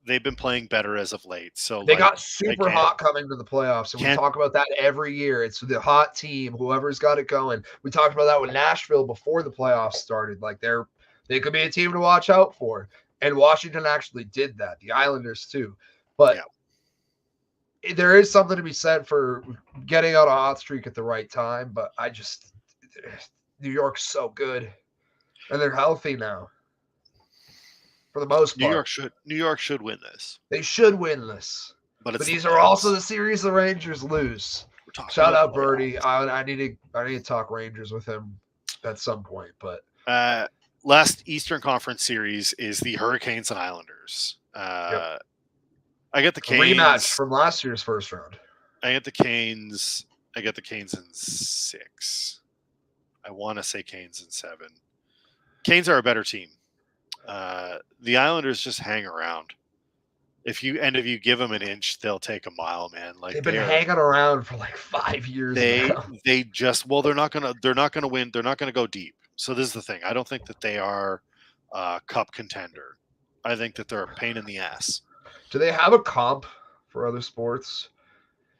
[SPEAKER 4] They've been playing better as of late. So
[SPEAKER 1] they got super hot coming to the playoffs. And we talk about that every year. It's the hot team, whoever's got it going. We talked about that with Nashville before the playoffs started. Like they could be a team to watch out for. And Washington actually did that. The Islanders too. But there is something to be said for getting out a hot streak at the right time. But New York's so good. And they're healthy now. For the most part.
[SPEAKER 4] New York should win this.
[SPEAKER 1] They should win this. But these are also the series the Rangers lose. Shout out Birdie. I need to talk Rangers with him at some point. But
[SPEAKER 4] last Eastern Conference series is the Hurricanes and Islanders. I get the Canes
[SPEAKER 1] rematch from last year's first round.
[SPEAKER 4] I get the Canes in 6. I want to say Canes in 7. Canes are a better team. The Islanders just hang around. If you give them an inch, they'll take a mile, man. Like
[SPEAKER 1] they've been hanging around for like 5 years.
[SPEAKER 4] They're not gonna win. They're not gonna go deep. So this is the thing. I don't think that they are a cup contender. I think that they're a pain in the ass.
[SPEAKER 1] Do they have a comp for other sports?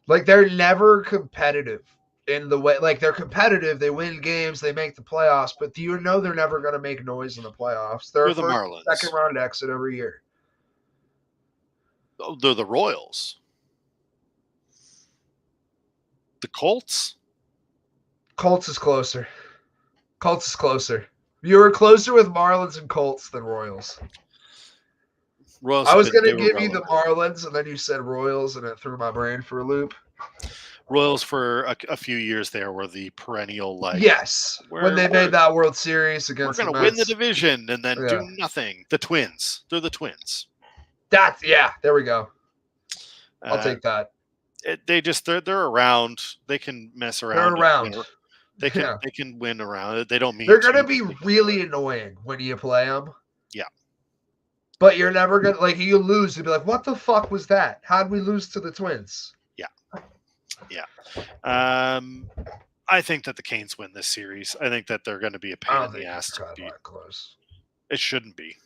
[SPEAKER 1] Like they're never competitive in the way, like they're competitive. They win games. They make the playoffs. But do you know they're never going to make noise in the playoffs? They're
[SPEAKER 4] the Marlins.
[SPEAKER 1] Second round exit every year.
[SPEAKER 4] Oh, they're the Royals. The Colts?
[SPEAKER 1] Colts is closer. You were closer with Marlins and Colts than Royals.
[SPEAKER 4] Royals
[SPEAKER 1] I was going to give you the Marlins, and then you said Royals, and it threw my brain for a loop.
[SPEAKER 4] Royals for a few years there were the perennial
[SPEAKER 1] yes, when they made that World Series against
[SPEAKER 4] we're going to win the division and then do nothing. The Twins. They're the Twins.
[SPEAKER 1] There we go. I'll take that.
[SPEAKER 4] They're around. They can mess around.
[SPEAKER 1] They're around.
[SPEAKER 4] They can win around. They don't mean
[SPEAKER 1] they're going to be really annoying when you play them.
[SPEAKER 4] Yeah.
[SPEAKER 1] But you're never going to, like, you lose, you'll be like, what the fuck was that? How'd we lose to the Twins?
[SPEAKER 4] Yeah. I think that the Canes win this series. I think that they're going to be a pain in the ass to beat.
[SPEAKER 1] Close.
[SPEAKER 4] It shouldn't be.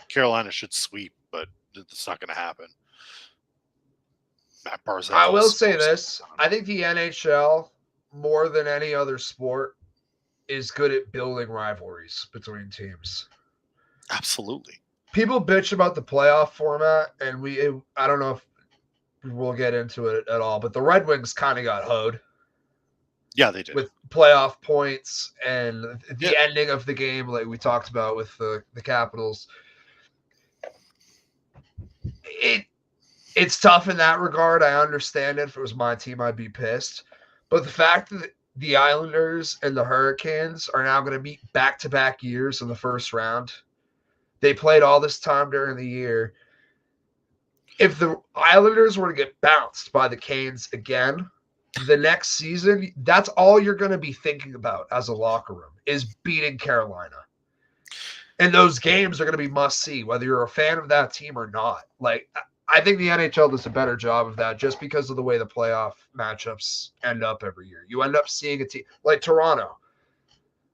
[SPEAKER 4] Carolina should sweep, but it's not going to happen. Matt Barzal.
[SPEAKER 1] I will say this. I think the NHL, more than any other sport, is good at building rivalries between teams.
[SPEAKER 4] Absolutely.
[SPEAKER 1] People bitch about the playoff format, and I don't know if we'll get into it at all, but the Red Wings kind of got hoed.
[SPEAKER 4] Yeah, they did.
[SPEAKER 1] With playoff points and the ending of the game, like we talked about with the Capitals. It's tough in that regard. I understand it. If it was my team, I'd be pissed. But the fact that the Islanders and the Hurricanes are now going to meet back-to-back years in the first round, they played all this time during the year. If the Islanders were to get bounced by the Canes again, the next season, that's all you're going to be thinking about as a locker room is beating Carolina. And those games are going to be must-see, whether you're a fan of that team or not. Like, I think the NHL does a better job of that just because of the way the playoff matchups end up every year. You end up seeing a team like Toronto.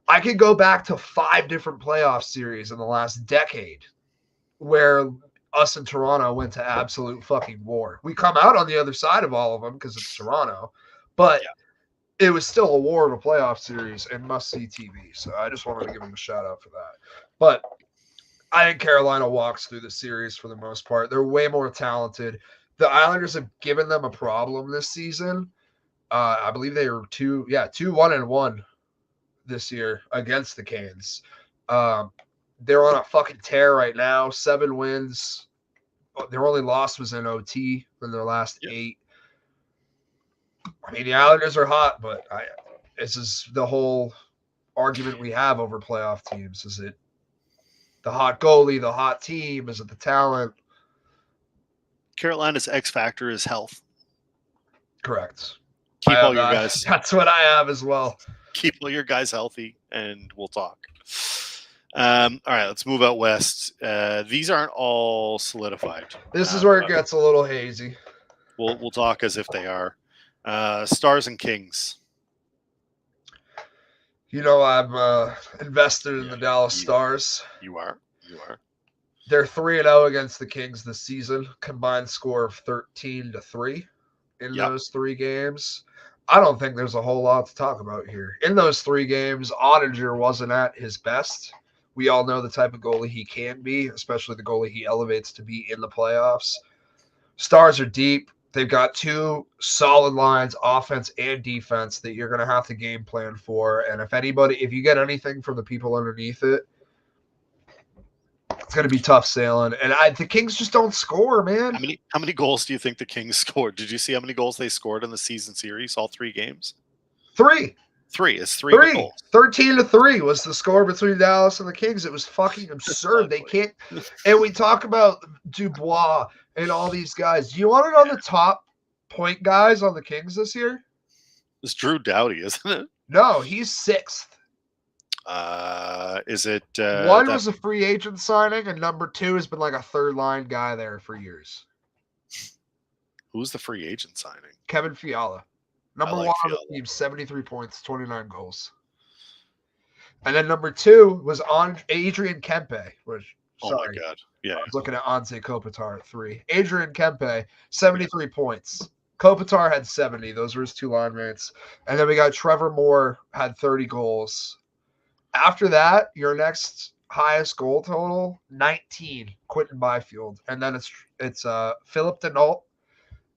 [SPEAKER 1] I could go back to 5 different playoff series in the last decade where us and Toronto went to absolute fucking war. We come out on the other side of all of them because it's Toronto, but it was still a war of a playoff series and must-see TV. So I just wanted to give them a shout-out for that. But I think Carolina walks through the series for the most part. They're way more talented. The Islanders have given them a problem this season. I believe they were 2-1-1 this year against the Canes. They're on a fucking tear right now. 7 wins. Their only loss was in OT in their last 8. I mean, the Islanders are hot, but this is the whole argument we have over playoff teams. Is it the hot goalie, the hot team? Is it the talent?
[SPEAKER 4] Carolina's X factor is health.
[SPEAKER 1] Correct.
[SPEAKER 4] Keep all your guys.
[SPEAKER 1] That's what I have as well.
[SPEAKER 4] Keep all your guys healthy, and we'll talk. All right, let's move out west. These aren't all solidified.
[SPEAKER 1] This is where it gets a little hazy.
[SPEAKER 4] We'll talk as if they are. Stars and Kings.
[SPEAKER 1] You know, I'm invested in the Dallas Stars.
[SPEAKER 4] You are.
[SPEAKER 1] They're 3-0 against the Kings this season. Combined score of 13-3 in those 3 games. I don't think there's a whole lot to talk about here. In those 3 games, Ottinger wasn't at his best. We all know the type of goalie he can be, especially the goalie he elevates to be in the playoffs. Stars are deep. They've got 2 solid lines, offense and defense, that you're going to have to game plan for. And if you get anything from the people underneath it, it's going to be tough sailing. And the Kings just don't score, man.
[SPEAKER 4] How many goals do you think the Kings scored? Did you see how many goals they scored in the season series, all 3 games?
[SPEAKER 1] 3.
[SPEAKER 4] 3. It's 3 goals.
[SPEAKER 1] 13-3 was the score between Dallas and the Kings. It was fucking absurd. They can't. And we talk about Dubois and all these guys. Do you want to know the top point guys on the Kings this year?
[SPEAKER 4] It's Drew Doughty, isn't it?
[SPEAKER 1] No, he's 6th.
[SPEAKER 4] Is it?
[SPEAKER 1] One was a free agent signing, and number 2 has been like a third-line guy there for years.
[SPEAKER 4] Who's the free agent signing?
[SPEAKER 1] Kevin Fiala. Number 1 on the team, 73 points, 29 goals. And then number 2 was on Adrian Kempe, which,
[SPEAKER 4] oh my God. Yeah.
[SPEAKER 1] I was looking at Anze Kopitar at 3. Adrian Kempe, 73 points. Kopitar had 70. Those were his 2 line mates. And then we got Trevor Moore, had 30 goals. After that, your next highest goal total, 19, Quentin Byfield. And then it's Philip Denault,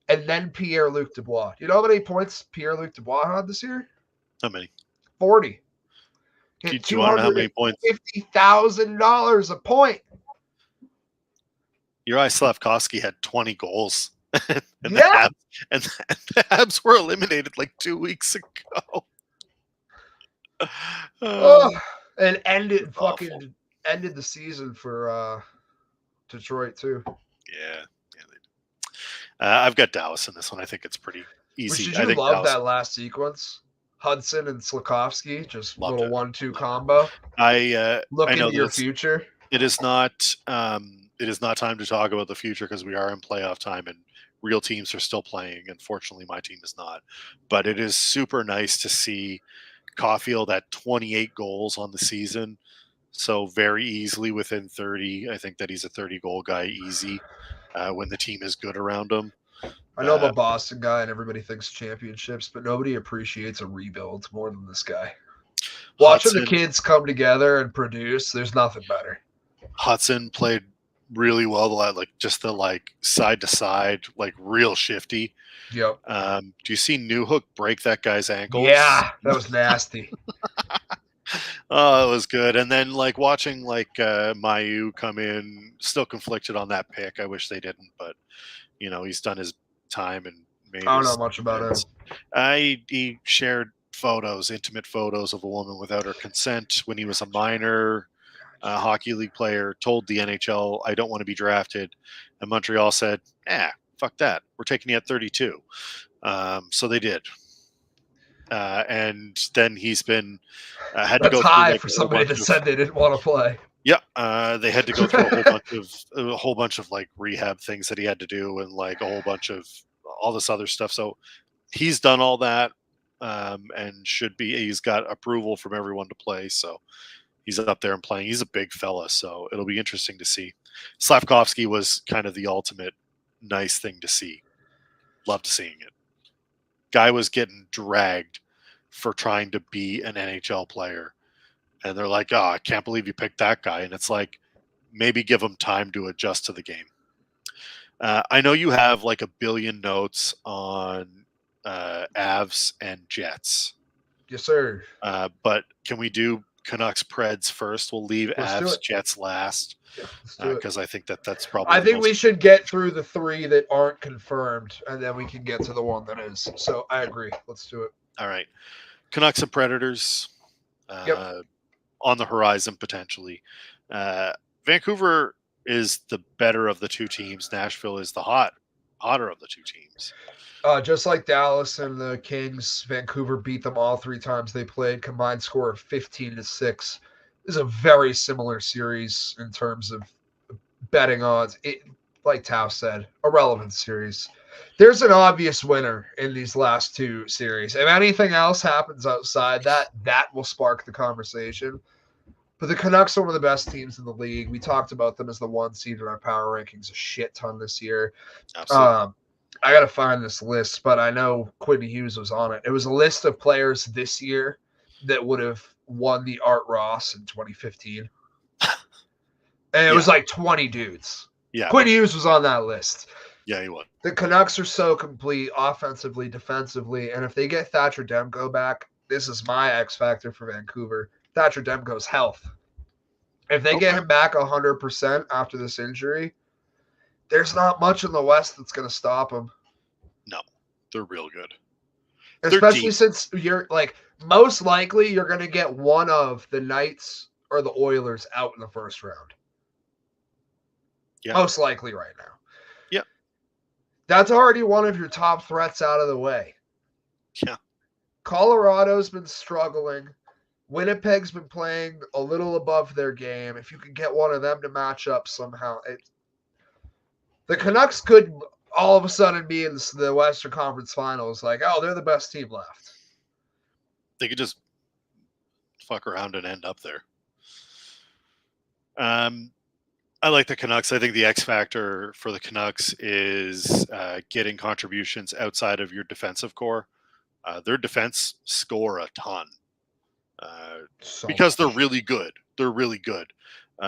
[SPEAKER 1] and then Pierre-Luc Dubois. Do you know how many points Pierre-Luc Dubois had this year?
[SPEAKER 4] How many?
[SPEAKER 1] 40.
[SPEAKER 4] Do you want to know how many points?
[SPEAKER 1] $50,000 a point.
[SPEAKER 4] Uri Slavkovsky had 20 goals. and
[SPEAKER 1] Yeah.
[SPEAKER 4] The Habs were eliminated like 2 weeks ago.
[SPEAKER 1] And ended the season for Detroit too.
[SPEAKER 4] Yeah, they did. I've got Dallas in this one. I think it's pretty easy.
[SPEAKER 1] Did you love that last sequence? Hudson and Slavkovsky, just little 1-2 combo.
[SPEAKER 4] Look
[SPEAKER 1] into your future.
[SPEAKER 4] It is not time to talk about the future because we are in playoff time and real teams are still playing. Unfortunately, my team is not. But it is super nice to see Caulfield at 28 goals on the season. So very easily within 30. I think that he's a 30-goal guy easy when the team is good around him.
[SPEAKER 1] I know I'm a Boston guy and everybody thinks championships, but nobody appreciates a rebuild more than this guy. Watching the kids come together and produce, there's nothing better.
[SPEAKER 4] Hudson played really well, like side to side, like real shifty.
[SPEAKER 1] Yep.
[SPEAKER 4] Do you see Newhook break that guy's ankles?
[SPEAKER 1] Yeah, that was nasty.
[SPEAKER 4] Oh, it was good. And then watching Mayu come in, still conflicted on that pick. I wish they didn't, but he's done his time and made.
[SPEAKER 1] I don't know much about him.
[SPEAKER 4] He shared intimate photos of a woman without her consent when he was a minor hockey league player. Told the NHL, "I don't want to be drafted," and Montreal said, fuck that. We're taking you at 32. So they did. And then he's been had to go
[SPEAKER 1] high
[SPEAKER 4] through
[SPEAKER 1] for somebody that said they didn't want to play.
[SPEAKER 4] Yeah, they had to go through a whole bunch of rehab things that he had to do, and a whole bunch of all this other stuff. So he's done all that, and he's got approval from everyone to play. So he's up there and playing. He's a big fella, so it'll be interesting to see. Slavkovsky was kind of the ultimate nice thing to see. Loved seeing it. Guy was getting dragged for trying to be an NHL player. And they're like, I can't believe you picked that guy. And it's like, maybe give him time to adjust to the game. I know you have a billion notes on Avs and Jets.
[SPEAKER 1] Yes, sir.
[SPEAKER 4] But can we do Canucks Preds first. We'll leave Avs Jets last.
[SPEAKER 1] Yeah, let's do it.
[SPEAKER 4] Because I think that's probably.
[SPEAKER 1] I think we should get through the 3 that aren't confirmed, and then we can get to the one that is. So I agree. Let's do it.
[SPEAKER 4] All right, Canucks and Predators on the horizon potentially. Vancouver is the better of the two teams. Nashville is the hotter of the two teams.
[SPEAKER 1] Just like Dallas and the Kings, Vancouver beat them all 3 times they played. Combined score of 15-6. This is a very similar series in terms of betting odds. It, like Tao said, a relevant series. There's an obvious winner in these last 2 series. If anything else happens outside that will spark the conversation. But the Canucks are one of the best teams in the league. We talked about them as the 1 seed in our power rankings a shit ton this year.
[SPEAKER 4] Absolutely.
[SPEAKER 1] I got to find this list, but I know Quinn Hughes was on it. It was a list of players this year that would have won the Art Ross in 2015. And it was like 20 dudes.
[SPEAKER 4] Yeah.
[SPEAKER 1] Quinn Hughes was on that list.
[SPEAKER 4] Yeah, he was.
[SPEAKER 1] The Canucks are so complete offensively, defensively, and if they get Thatcher Demko back, this is my X factor for Vancouver. Thatcher Demko's health. If they get him back 100% after this injury, there's not much in the West that's going to stop him.
[SPEAKER 4] No, they're real good.
[SPEAKER 1] Especially since you're like, most likely you're going to get one of the Knights or the Oilers out in the first round.
[SPEAKER 4] Yeah.
[SPEAKER 1] Most likely right now.
[SPEAKER 4] Yeah.
[SPEAKER 1] That's already one of your top threats out of the way.
[SPEAKER 4] Yeah.
[SPEAKER 1] Colorado's been struggling. Winnipeg's been playing a little above their game. If you can get one of them to match up somehow, the Canucks could all of a sudden be in the Western Conference Finals. Like, oh, they're the best team left.
[SPEAKER 4] They could just fuck around and end up there. I like the Canucks. I think the X factor for the Canucks is getting contributions outside of your defensive core. Their defense score a ton because they're really good. They're really good.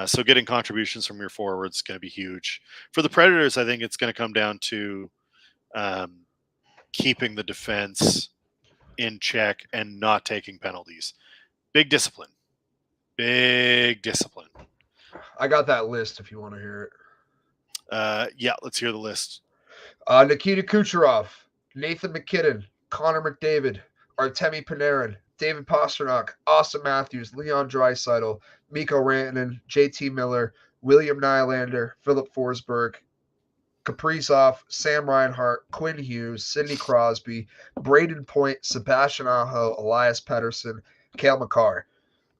[SPEAKER 4] So getting contributions from your forwards is going to be huge. For the Predators, I think it's going to come down to keeping the defense in check and not taking penalties. Big discipline. Big discipline.
[SPEAKER 1] I got that list if you want to hear
[SPEAKER 4] it. Yeah, let's hear the list.
[SPEAKER 1] Nikita Kucherov, Nathan McKinnon, Connor McDavid, Artemi Panarin, David Pastrnak, Austin Matthews, Leon Draisaitl, Mikko Rantanen, JT Miller, William Nylander, Philip Forsberg, Kaprizov, Sam Reinhart, Quinn Hughes, Sidney Crosby, Braden Point, Sebastian Aho, Elias Pettersson, Cale Makar.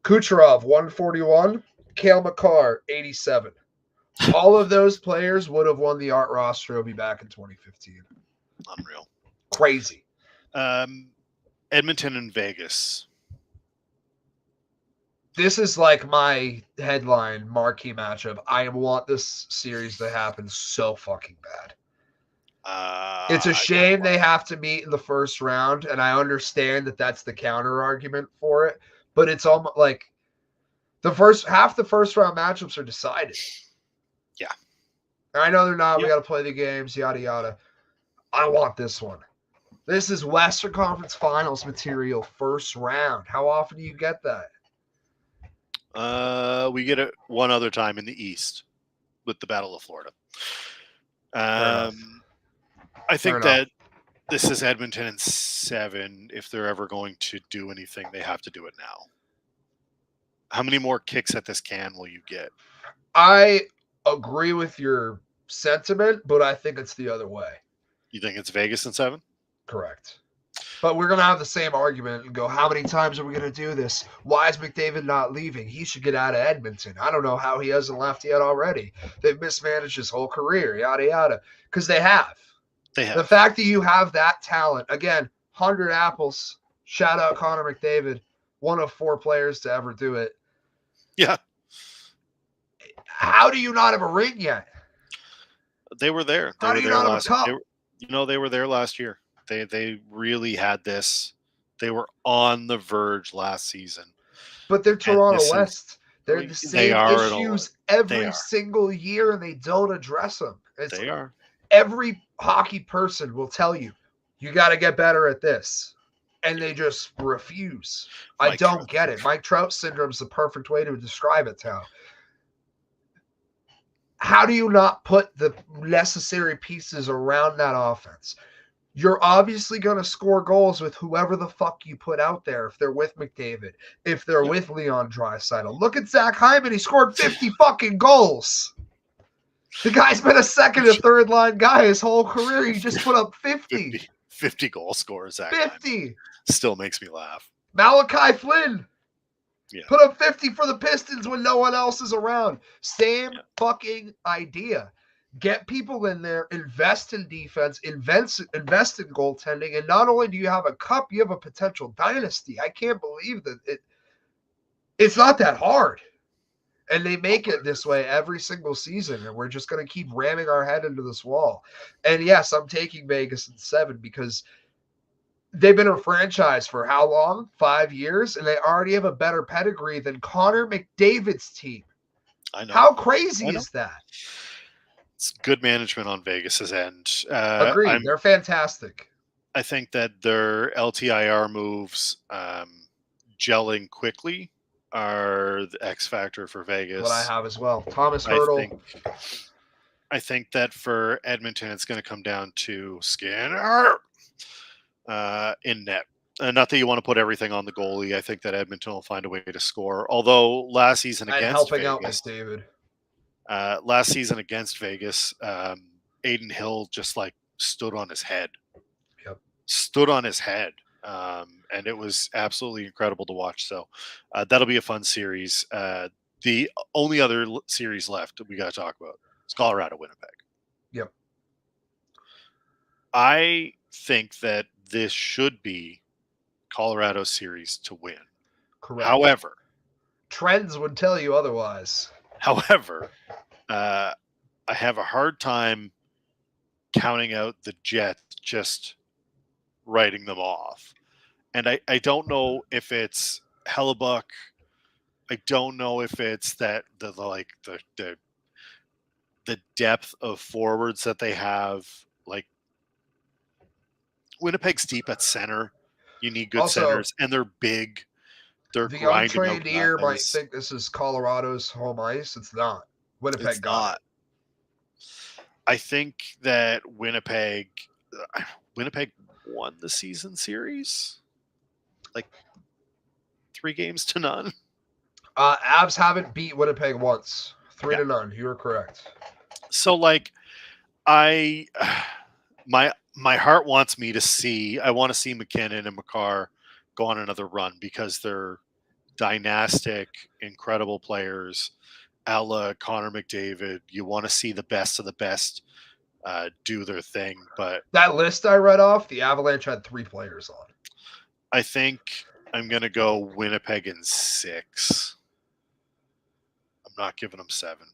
[SPEAKER 1] Kucherov, 141. Cale Makar, 87. All of those players would have won the Art Ross Trophy back in 2015.
[SPEAKER 4] Unreal.
[SPEAKER 1] Crazy.
[SPEAKER 4] Edmonton and Vegas.
[SPEAKER 1] This is like my headline marquee matchup. I want this series to happen so fucking bad. It's a shame they have to meet in the first round, and I understand that that's the counter argument for it, but it's almost like half the first round matchups are decided.
[SPEAKER 4] Yeah.
[SPEAKER 1] And I know they're not. We got to play the games, yada, yada. I want this one. This is Western Conference Finals material, first round. How often do you get that?
[SPEAKER 4] We get it one other time in the East with the Battle of Florida. I think that this is Edmonton in 7. If they're ever going to do anything, they have to do it now. How many more kicks at this can will you get?
[SPEAKER 1] I agree with your sentiment, but I think it's the other way.
[SPEAKER 4] You think it's Vegas in 7?
[SPEAKER 1] Correct. But we're going to have the same argument and go, how many times are we going to do this? Why is McDavid not leaving? He should get out of Edmonton. I don't know how he hasn't left yet already. They've mismanaged his whole career, yada, yada. Because they have.
[SPEAKER 4] They have.
[SPEAKER 1] The fact that you have that talent, again, 100 apples, shout out Connor McDavid, one of 4 players to ever do it.
[SPEAKER 4] Yeah.
[SPEAKER 1] How do you not have a ring yet?
[SPEAKER 4] They were there.
[SPEAKER 1] How do you not have a cup?
[SPEAKER 4] They were there last year. They really had this. They were on the verge last season.
[SPEAKER 1] But they're Toronto West. They're the same issues every single year, and they don't address them.
[SPEAKER 4] They are.
[SPEAKER 1] Every hockey person will tell you, you got to get better at this. and they just refuse. I
[SPEAKER 4] Mike
[SPEAKER 1] don't
[SPEAKER 4] Trout.
[SPEAKER 1] get it. Mike Trout syndrome is the perfect way to describe it, Tao. How do you not put the necessary pieces around that offense? You're obviously going to score goals with whoever the fuck you put out there. If they're with McDavid, if they're with Leon Draisaitl, look at Zach Hyman. He scored 50 fucking goals. The guy's been a second and third line guy his whole career. He just put up 50.
[SPEAKER 4] 50 goal scorers. Zach
[SPEAKER 1] 50.
[SPEAKER 4] Hyman. Still makes me laugh.
[SPEAKER 1] Malachi Flynn.
[SPEAKER 4] Yeah.
[SPEAKER 1] Put up 50 for the Pistons when no one else is around. Same fucking idea. Get people in there, invest in defense, invest in goaltending, and not only do you have a cup, you have a potential dynasty. I can't believe that it's not that hard. And they make it this way every single season, and we're just going to keep ramming our head into this wall. And yes, I'm taking Vegas in 7 because they've been a franchise for how long? 5 years, and they already have a better pedigree than Connor McDavid's team.
[SPEAKER 4] I know.
[SPEAKER 1] How crazy is that?
[SPEAKER 4] It's good management on Vegas's end.
[SPEAKER 1] Agreed. They're fantastic.
[SPEAKER 4] I think that their LTIR moves gelling quickly are the X factor for Vegas.
[SPEAKER 1] What I have as well. Thomas Hertl.
[SPEAKER 4] I think that for Edmonton, it's going to come down to Skinner in net. Not that you want to put everything on the goalie. I think that Edmonton will find a way to score. Although last season against
[SPEAKER 1] helping
[SPEAKER 4] Vegas,
[SPEAKER 1] out McDavid.
[SPEAKER 4] Last season against Vegas, Aiden Hill just like stood on his head.
[SPEAKER 1] Yep.
[SPEAKER 4] Stood on his head. And it was absolutely incredible to watch. So that'll be a fun series. The only other series left we got to talk about is Colorado Winnipeg.
[SPEAKER 1] Yep.
[SPEAKER 4] I think that this should be Colorado's series to win.
[SPEAKER 1] Correct.
[SPEAKER 4] However,
[SPEAKER 1] trends would tell you otherwise.
[SPEAKER 4] However, I have a hard time counting out the Jets just writing them off. And I don't know if it's Hellebuck. I don't know if it's that the depth of forwards that they have. Like Winnipeg's deep at center. You need good centers, and they're big. They're
[SPEAKER 1] the
[SPEAKER 4] grinding.
[SPEAKER 1] Untrained ear might think this is Colorado's home ice. It's not. Winnipeg got it.
[SPEAKER 4] I think that Winnipeg won the season series, like 3-0.
[SPEAKER 1] Avs haven't beat Winnipeg once. 3-0. You are correct.
[SPEAKER 4] So, like, my heart wants me to see. I want to see McKinnon and Makar go on another run because they're dynastic, incredible players. A la Connor McDavid. You want to see the best of the best do their thing. But
[SPEAKER 1] that list I read off, the Avalanche had 3 players on.
[SPEAKER 4] I think I'm going to go Winnipeg in 6. I'm not giving them 7.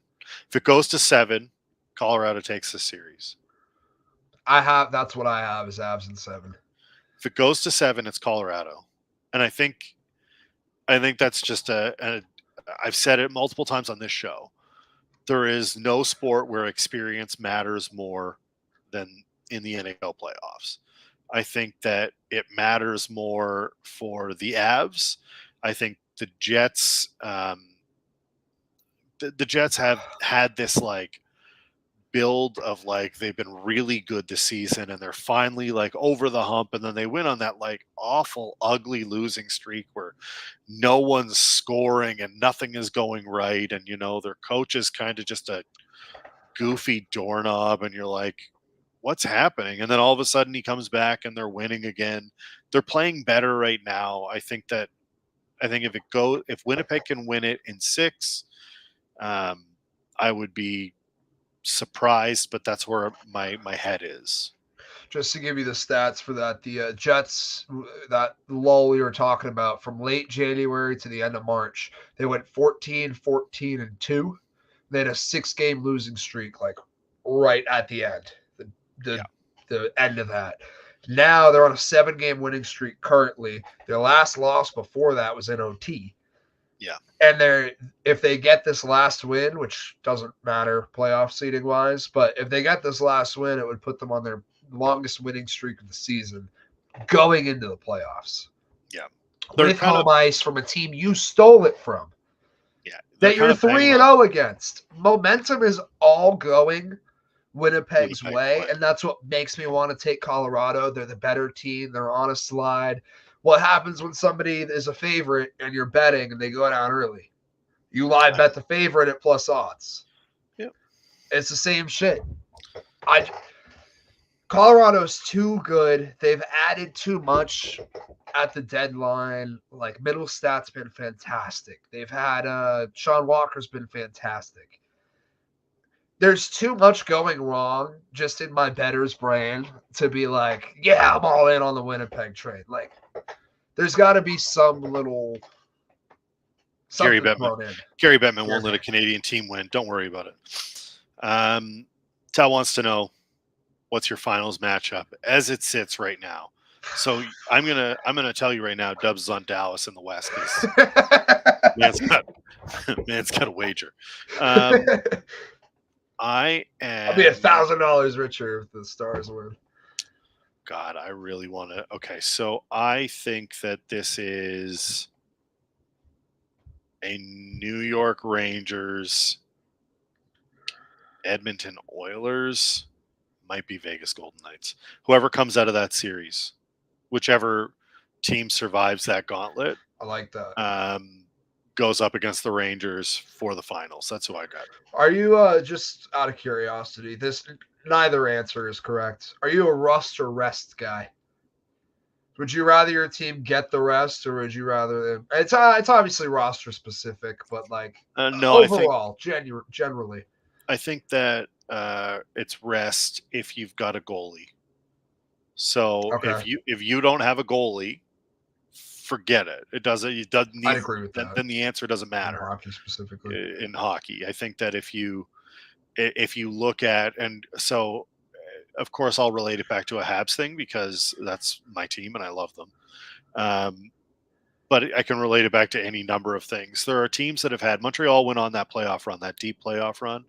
[SPEAKER 4] If it goes to 7, Colorado takes the series.
[SPEAKER 1] That's what I have is Avs in 7.
[SPEAKER 4] If it goes to 7, it's Colorado. And I think that's just I've said it multiple times on this show. There is no sport where experience matters more than in the NHL playoffs. I think that it matters more for the Avs. I think the Jets, the Jets have had this like build of like they've been really good this season and they're finally like over the hump, and then they went on that like awful ugly losing streak where no one's scoring and nothing is going right, and you know their coach is kind of just a goofy doorknob, and you're like, what's happening? And then all of a sudden he comes back and they're winning again. They're playing better right now. I think if Winnipeg can win it in 6, I would be surprised, but that's where my head is.
[SPEAKER 1] Just to give you the stats for that, the Jets, that lull we were talking about from late January to the end of March, they went 14-14-2. They had a 6-game losing streak, like right at the end, the end of that. Now they're on a 7-game winning streak currently. Their last loss before that was in OT.
[SPEAKER 4] Yeah.
[SPEAKER 1] And if they get this last win, which doesn't matter playoff seeding wise, but if they get this last win, it would put them on their longest winning streak of the season. going into the playoffs.
[SPEAKER 4] Yeah.
[SPEAKER 1] With home ice from a team you stole it from.
[SPEAKER 4] Yeah.
[SPEAKER 1] That you're 3-0 against. Momentum is all going Winnipeg's way, and that's what makes me want to take Colorado. They're the better team. They're on a slide. What happens when somebody is a favorite and you're betting and they go down early? You live bet the favorite at plus odds.
[SPEAKER 4] Yep.
[SPEAKER 1] It's the same shit. Colorado's too good. They've added too much at the deadline. Like, Middlestat's been fantastic. They've had Sean Walker's been fantastic. There's too much going wrong just in my bettor's brain to be like, yeah, I'm all in on the Winnipeg trade. Like, there's got to be some little
[SPEAKER 4] Gary Bettman won't let a Canadian team win. Don't worry about it. Tal wants to know, what's your finals matchup as it sits right now? So I'm gonna tell you right now, Dubs is on Dallas in the West. Man's got a wager. I'll be
[SPEAKER 1] $1,000 richer if the Stars win.
[SPEAKER 4] God, I really want to. Okay, so I think that this is a New York Rangers, Edmonton Oilers, might be Vegas Golden Knights. Whoever comes out of that series, whichever team survives that gauntlet,
[SPEAKER 1] I like that.
[SPEAKER 4] Goes up against the Rangers for the finals. That's who I got.
[SPEAKER 1] Are you just out of curiosity? Neither answer is correct. Are you a rust or rest guy? Would you rather your team get the rest, or would you rather? It's obviously roster specific, but like
[SPEAKER 4] no,
[SPEAKER 1] overall, generally,
[SPEAKER 4] I think that it's rest if you've got a goalie. So if you don't have a goalie, forget it. It doesn't need.
[SPEAKER 1] I agree with that.
[SPEAKER 4] Then the answer doesn't matter.
[SPEAKER 1] In hockey specifically.
[SPEAKER 4] In hockey, I think that if you look at, and so of course I'll relate it back to a Habs thing because that's my team and I love them. But I can relate it back to any number of things. There are teams that have had. Montreal went on that playoff run, that deep playoff run.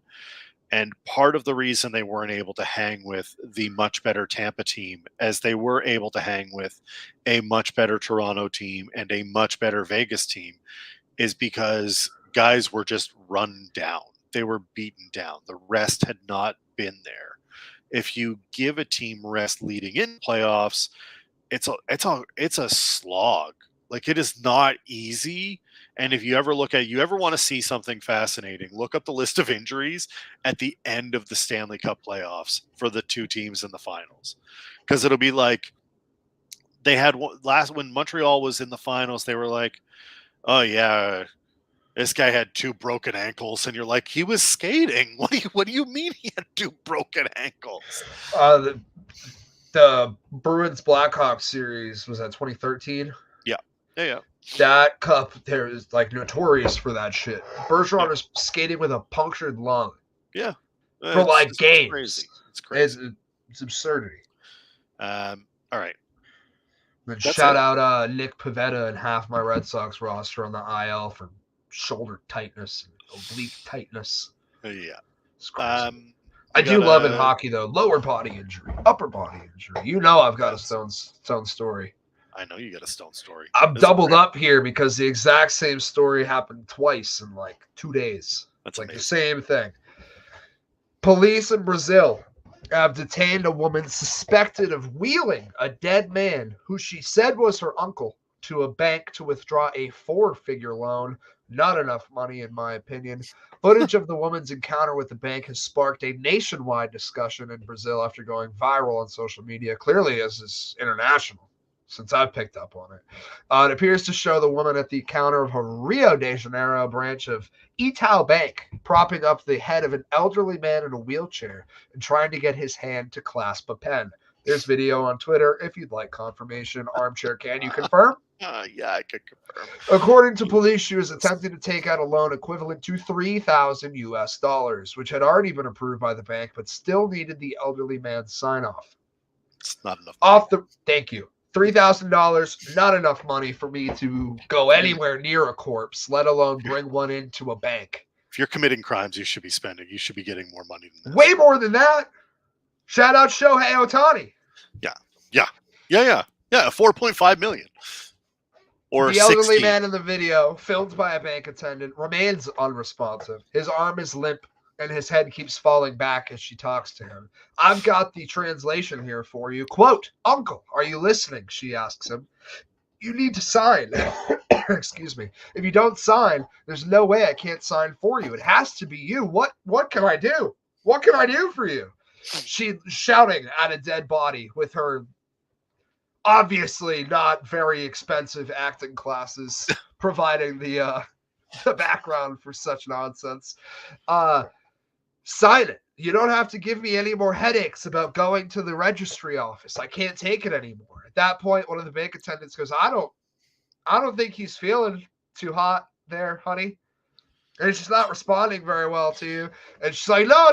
[SPEAKER 4] And part of the reason they weren't able to hang with the much better Tampa team, as they were able to hang with a much better Toronto team and a much better Vegas team, is because guys were just run down. They were beaten down. The rest had not been there. If you give a team rest leading in playoffs, it's a slog. Like, it is not easy. And if you ever want to see something fascinating, look up the list of injuries at the end of the Stanley Cup playoffs for the two teams in the finals. Because it'll be like, they had when Montreal was in the finals, they were like, oh yeah, this guy had 2 broken ankles. And you're like, he was skating. What do you mean he had 2 broken ankles?
[SPEAKER 1] The Bruins Blackhawks series was that 2013?
[SPEAKER 4] Yeah.
[SPEAKER 1] That cup there is like notorious for that shit. Bergeron is skating with a punctured lung.
[SPEAKER 4] Yeah.
[SPEAKER 1] For games.
[SPEAKER 4] Crazy. It's crazy.
[SPEAKER 1] It's absurdity.
[SPEAKER 4] All right.
[SPEAKER 1] And shout out Nick Pivetta and half my Red Sox roster on the IL for shoulder tightness and oblique tightness.
[SPEAKER 4] Yeah.
[SPEAKER 1] It's crazy. I do love in hockey though. Lower body injury, upper body injury. You know I've got a Stone story.
[SPEAKER 4] I know you got a Stone story.
[SPEAKER 1] I'm doubled up here because the exact same story happened twice in like 2 days.
[SPEAKER 4] That's
[SPEAKER 1] like
[SPEAKER 4] amazing.
[SPEAKER 1] The same thing. Police in Brazil have detained a woman suspected of wheeling a dead man who she said was her uncle to a bank to withdraw a 4-figure loan. Not enough money, in my opinion. Footage of the woman's encounter with the bank has sparked a nationwide discussion in Brazil after going viral on social media. Clearly, as is international, since I've picked up on it. It appears to show the woman at the counter of a Rio de Janeiro branch of Itaú Bank, propping up the head of an elderly man in a wheelchair and trying to get his hand to clasp a pen. There's video on Twitter if you'd like confirmation. Armchair, can you confirm?
[SPEAKER 4] Yeah, I can confirm.
[SPEAKER 1] According to police, she was attempting to take out a loan equivalent to $3,000, which had already been approved by the bank, but still needed the elderly man's sign-off.
[SPEAKER 4] It's not enough.
[SPEAKER 1] Thank you. $3,000, not enough money for me to go anywhere near a corpse, let alone bring one into a bank.
[SPEAKER 4] If you're committing crimes, you should be getting more money than that.
[SPEAKER 1] Way more than that. Shout out Shohei Ohtani.
[SPEAKER 4] Yeah. Yeah, 4.5 million. Or
[SPEAKER 1] the elderly
[SPEAKER 4] 16.
[SPEAKER 1] man in the video, filmed by a bank attendant, remains unresponsive. His arm is limp, and his head keeps falling back as she talks to him. I've got the translation here for you. Quote, "Uncle, are you listening?" she asks him. "You need to sign." Excuse me. "If you don't sign, there's no way I can't sign for you. It has to be you. What can I do? What can I do for you?" She's shouting at a dead body with her obviously not very expensive acting classes providing the background for such nonsense. Sign it. You don't have to give me any more headaches about going to the registry office. I can't take it anymore. At that point, one of the bank attendants goes, I don't think he's feeling too hot there, honey. And she's not responding very well to you. And she's like, no,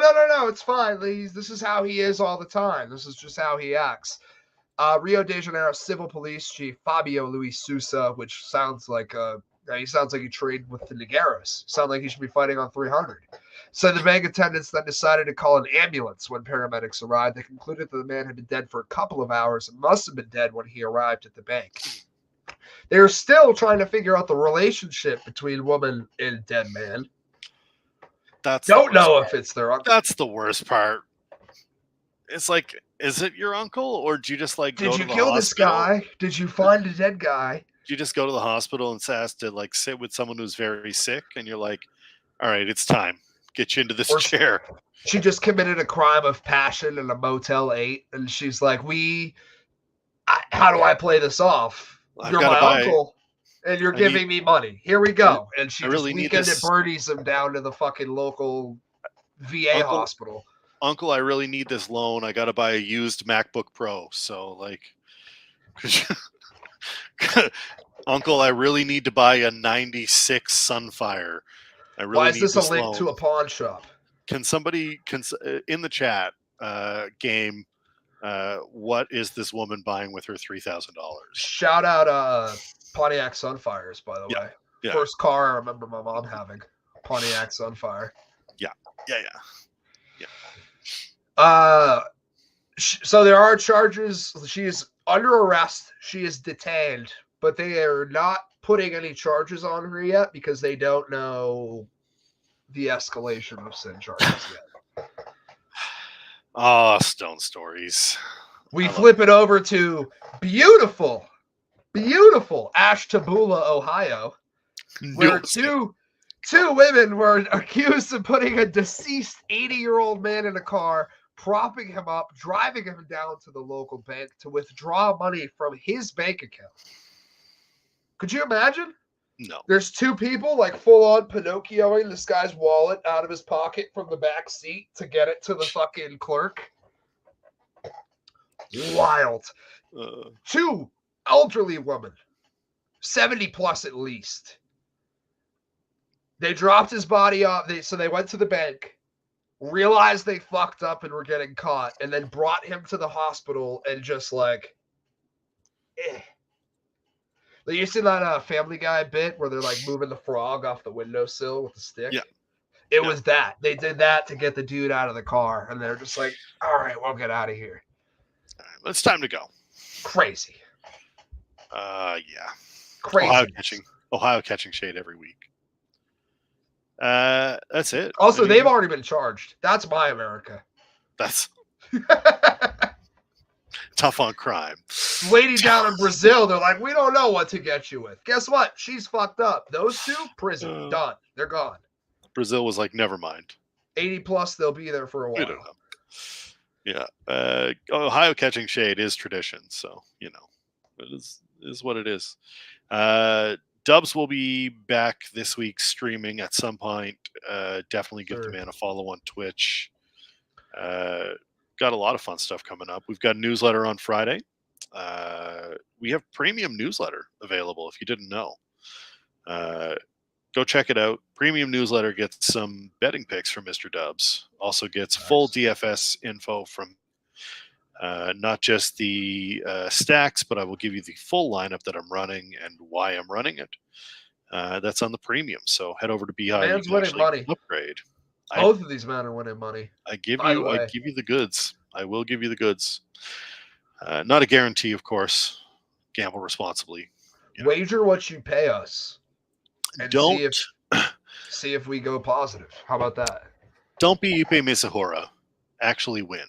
[SPEAKER 1] it's fine. This is how he is all the time. This is just how he acts. Rio de Janeiro Civil Police Chief Fabio Luis Sousa, which sounds like he sounds like he trained with the Nigueros. Sounds like he should be fighting on 300. So the bank attendants then decided to call an ambulance when paramedics arrived. They concluded that the man had been dead for a couple of hours and must have been dead when he arrived at the bank. They are still trying to figure out the relationship between woman and dead man. Don't know if it's their uncle.
[SPEAKER 4] That's the worst part. It's like, is it your uncle, or do you just like
[SPEAKER 1] did you kill this guy? Did you find a dead guy?
[SPEAKER 4] You just go to the hospital and ask to like sit with someone who's very sick, and you're like, all right, it's time. Get you into this chair.
[SPEAKER 1] She just committed a crime of passion in a Motel 8, and she's like, how do I play this off? You're my uncle, and you're giving me money. Here we go. And she just weekended birdies him down to the fucking local VA hospital.
[SPEAKER 4] Uncle, I really need this loan. I got to buy a used MacBook Pro. So, like, Uncle, I really need to buy a 96 Sunfire.
[SPEAKER 1] Why is this a link to a pawn shop?
[SPEAKER 4] Can somebody, in the chat game, what is this woman buying with her $3,000?
[SPEAKER 1] Shout out Pontiac Sunfires, by the way.
[SPEAKER 4] Yeah.
[SPEAKER 1] First car I remember my mom having. Pontiac Sunfire.
[SPEAKER 4] Yeah.
[SPEAKER 1] So there are charges. She is under arrest. She is detained, but they are not putting any charges on her yet because they don't know the escalation of sin charges yet.
[SPEAKER 4] Oh, Stone Stories.
[SPEAKER 1] We flip it over to beautiful Ashtabula, Ohio, where two women were accused of putting a deceased 80-year-old man in a car, propping him up, driving him down to the local bank to withdraw money from his bank account. Could you imagine?
[SPEAKER 4] No.
[SPEAKER 1] There's two people like full-on Pinocchioing this guy's wallet out of his pocket from the back seat to get it to the fucking clerk. Wild. Two elderly women, 70 plus at least. They dropped his body off. So they went to the bank, realized they fucked up and were getting caught, and then brought him to the hospital and just like, You seen that Family Guy bit where they're like moving the frog off the windowsill with the stick?
[SPEAKER 4] Yeah.
[SPEAKER 1] It was that. They did that to get the dude out of the car, and they're just like, all right, we'll get out of here.
[SPEAKER 4] All right, it's time to go.
[SPEAKER 1] Crazy.
[SPEAKER 4] Yeah.
[SPEAKER 1] Crazy.
[SPEAKER 4] Ohio catching shade every week. That's it.
[SPEAKER 1] Also, they've already been charged. That's my America.
[SPEAKER 4] That's tough on crime.
[SPEAKER 1] Lady down in Brazil, they're like, we don't know what to get you with. Guess what? She's fucked up. Those two, prison, done. They're gone. Brazil
[SPEAKER 4] was like, never mind.
[SPEAKER 1] 80 plus, they'll be there for a while.
[SPEAKER 4] I don't know. Yeah. Ohio catching shade is tradition, so, it is what it is. Dubs will be back this week streaming at some point. Definitely give the man a follow on Twitch. Got a lot of fun stuff coming up. We've got a newsletter on Friday. We have premium newsletter available if you didn't know. Go check it out. Premium newsletter gets some betting picks from Mr. Dubs. Also gets full DFS info from not just the stacks, but I will give you the full lineup that I'm running and why I'm running it. That's on the premium. So head over to Beehive.
[SPEAKER 1] Man's winning money.
[SPEAKER 4] Upgrade.
[SPEAKER 1] Both of these men are winning money.
[SPEAKER 4] I give you the goods. I will give you the goods. Not a guarantee, of course. gamble responsibly.
[SPEAKER 1] Wager what you pay us, and
[SPEAKER 4] Don't
[SPEAKER 1] see if we go positive. How about that?
[SPEAKER 4] don't be Ipe Misahura. Actually win.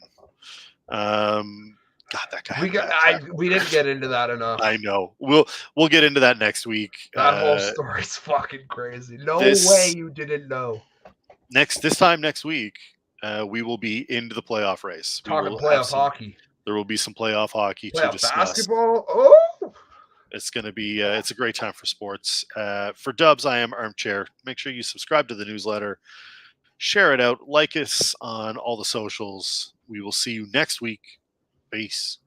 [SPEAKER 4] God, that guy.
[SPEAKER 1] We didn't get into that enough.
[SPEAKER 4] I know. We'll get into that next week.
[SPEAKER 1] That whole story's fucking crazy. No way you didn't know.
[SPEAKER 4] This time next week, we will be into the playoff race.
[SPEAKER 1] Talking playoff hockey.
[SPEAKER 4] There will be some playoff hockey to discuss.
[SPEAKER 1] Basketball. Oh,
[SPEAKER 4] it's going to be. It's a great time for sports. For Dubs, I am Armchair. Make sure you subscribe to the newsletter, share it out, like us on all the socials. We will see you next week. Peace.